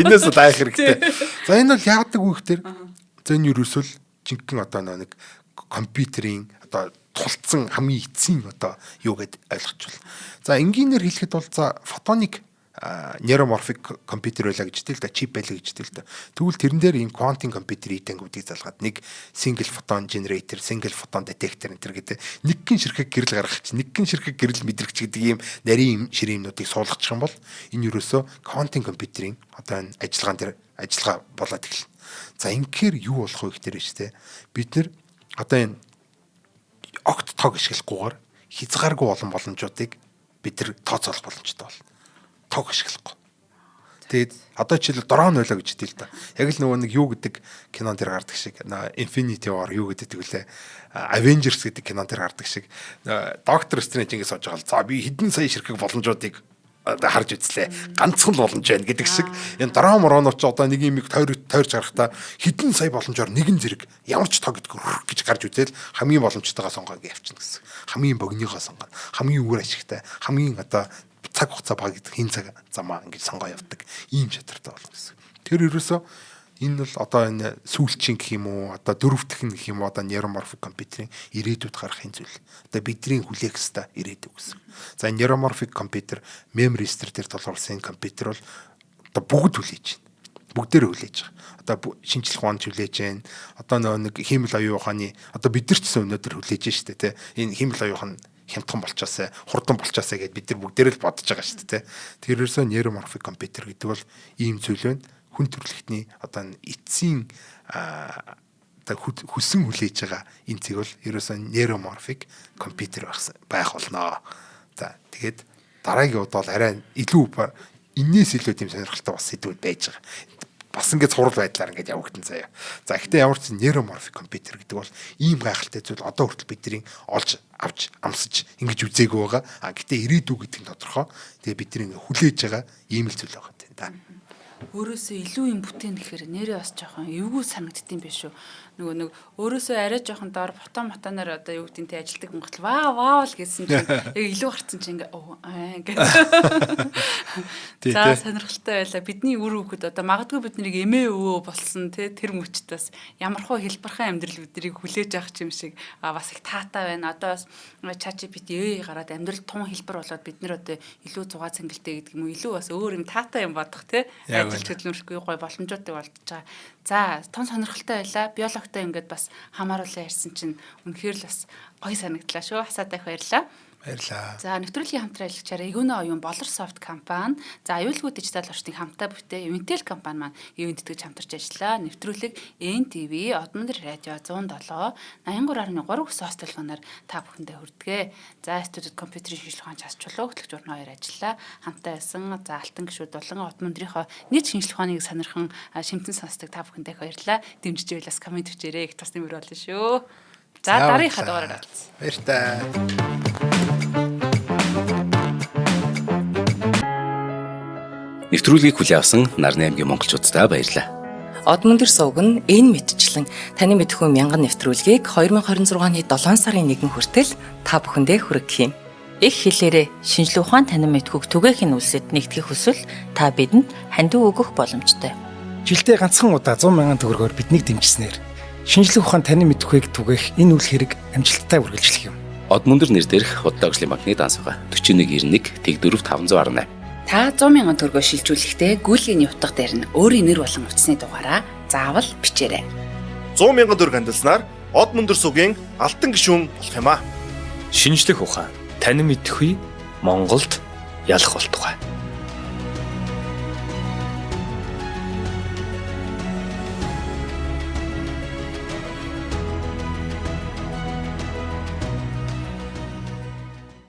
Энэс л айх хэрэгтэй. За энэ бол яадаг үе гэхээр за энэ ерөөсөө жинхэнэ одоо нэг компьютерийн одоо тулцсан хамгийн эцсийн одоо юу гэд ойлгож байна. За энгийнээр хэлэхэд бол за photonic neuromorphic computer байлаа гэж хэлдэг л да, chip байлаа гэж хэлдэг л да. Тэгвэл тэрэн дээр энэ quantum computer идэнгүүдийг залгаад нэг single photon generator, single photon detector энэ төр гэдэг нэгэн ширхэг гэрэл гаргах, нэгэн ширхэг гэрэл мэдрэгч гэдэг ийм нарийн ширээнүүдийг суулгачих юм бол энэ ерөөсөө quantum computer-ийн одоо энэ ажиллагаан дээр ажиллагаа болоод эхэлнэ. За ингэхээр юу болох вэ гэхээр шүү дээ. Бид нэр одоо энэ огт тог ашиглахгүйгээр хязгааргүй олон боломжуудыг бид нар тооцоолох боломжтой болно. Тог ашиглахгүй. Тэгээд одоо жишээл дрон байлаа гэж хэлдэг л да. Яг л нөгөө нэг юу гэдэг кинон дээр гардаг шиг Infinity War юу гэдэг вүлээ Avengers гэдэг кинон дээр гардаг шиг Доктор Стрэнж ингэ сууж байгаа л за би хэдэн сая ширхэг боломжуудыг харж үзлээ. Ганцхан л боломж байна гэдэг шиг энэ дрон моронооч одоо нэг юм тойрч гарахтаа хэдэн сая боломжоор нэгэн зэрэг ямар ч тоо гэдэг гэж гарч үзэл хамгийн боломжтойгоо сонгоог явчихна гэсэн. Хамгийн богиныгоо сонгоо. Хамгийн үр ашигтай, хамгийн одоо цаг хугацаа баг гэдэг хин цаг замаа ингэж сонгоо явдаг ийм шатартай болно гэсэн. Тэр ерөөсөө энэ бол одоо энэ сүүлчийн гэх юм уу одоо дөрөвдөх нь гэх юм уу одоо neuromorphic computer-ийн ирээдүйд гарахын зүйл. Одоо бидний хүлээх ёстой ирээдүй гэсэн. За neuromorphic computer memory register дээр толгуурласан энэ компьютер бол одоо бүгд хүлээж байна. Бүгдээрээ хүлээж байгаа. Одоо шинжлэх ухаанд хүлээж байна. Одоо нэг хиймэл оюун ухааны одоо бид нар ч гэсэн өнөөдөр хүлээж байна шүү дээ тий. Энэ хиймэл оюун ухаан хямдхан болчоосаа хурдан болчоосаа гэдээ бид нар бүгдээрээ л бодож байгаа шүү дээ. Тэрээрээ neuromorphic computer гэдэг бол ийм зүйл байна. Хүн төрөлхтний одоо эцсийн одоо хүссэн хүлээж байгаа энэ зэг бол ерөөсөө neuromorphic computer байх болно. За тэгээд дараагийн удаа бол арай илүү энээс илүү тийм сонирхолтой бас сэдвүүд байж байгаа. Бас ингээд цуврал байдлаар ингээд явагдсан заяа. За гэхдээ ямар ч neuromorphic computer гэдэг бол ийм гайхалтай зүйл одоо хүртэл бидний олж авч амсаж ингэж үзээгүй байгаа. Гэхдээ ирээдүй гэдэг нь тодорхой. Тэгээ бид нэг хүлээж байгаа ийм л зүйл байгаа тийм да. Өөрөөсөө илүү юм бүтээн гэхээр нэрээ бас жоохон эвгүй санагддсан биш үү. Нөгөө нэг өөрөөсөө арай жоохон доор мотоноор одоо юу гэдэг нь тэ ажилтдаг Монгол ваа л гэсэн чинь яг илүү гарцсан чинь ингээ ингээ. За сонирхолтой байла. Бидний үр хөвгөд одоо магадгүй бид нарыг эмээ өвөө болсон тэр мөчд бас ямархуу хэлбархан амьдрал биднийг хүлээж авах юм шиг бас их таатай байна. Одоо бас ChatGPT гараад амьдрал тун хэлбэр болоод бид нар одоо илүү зугаа цэнгэлтэй гэдэг юм уу илүү бас өөр юм таатай юм бодох те. Ажил хөдөлмөргүй гой боломжуудыг олдож байгаа. За тун сонирхолтой байла. Биологтой ингээд бас хамааруулаа ярьсан чинь үнэхээр л бас гоё санагдлаа шүү. Хасаад их баярлаа. Баярлаа. За нэвтрүүлгийн хамтран ажиллагчаар Эгүнэ оюун Болорсофт компани, за аюулгүй дижитал орчныг хамтаа бүтээн Intel компани маань ивент тэтгэж хамтарч ажиллаа. Нэвтрүүлэг NTV, Одмондөр радио 107, 83.3 хөс телефоноор та бүхэндээ хүрдэгэ. За студид компьютерийн шинжилгээ ухаан чаас чулуу хөтлөгч уран хоёр ажиллаа. Хамтаа байсан за алтан гişүүд болон Одмондрийнхоо нийт шинжилгээ ухааныг сонирхон шимтэн сонсдог та бүхэндээ баярлаа. Дэмжиж байлаас комент бичээрэй. Их тус нэмэр болно шүү. За дараагийнхаа дугаараар уулзъя. Баяртай. Нэвтрүүлгийг хүлээн авсан Нарны аймгийн монголчуудаа баярлалаа. Одмондөр сувг нь энэ мэдчлэн таны мэдхүй мянган нэвтрүүлгийг 2026 оны 7 сарын 1 хүртэл та бүхэндээ хүргэх юм. Их хэлээрээ шинжлэх ухаан танин мэдхүйг түгээхийн үлсэд нэгтгэх хүсвэл та бидэнд хандив өгөх боломжтой. Жилдээ ганцхан удаа 100,000 төгрөгөөр биднийг дэмжснээр шинжлэх ухаан танин мэдхүйг түгээх энэ үйл хэрэг амжилттай үргэлжлэх юм. Одмондөр нэр дээрх Худлаа хөгжлийн банкны дансгаа 4191 тэг 4508 Та 100,000 төгрөгөөр шилжүүлэхдээ гүйлгээний утга дээр нь өөрийн нэр болон утасны дугаараа заавал бичээрэй. 100,000 төгрөг хандалснаар од мөндөр сүгийн алтан гишүүн болох юм а. Шинжлэх ухаан, танин мэдхгүй Монголд ялах болтугай.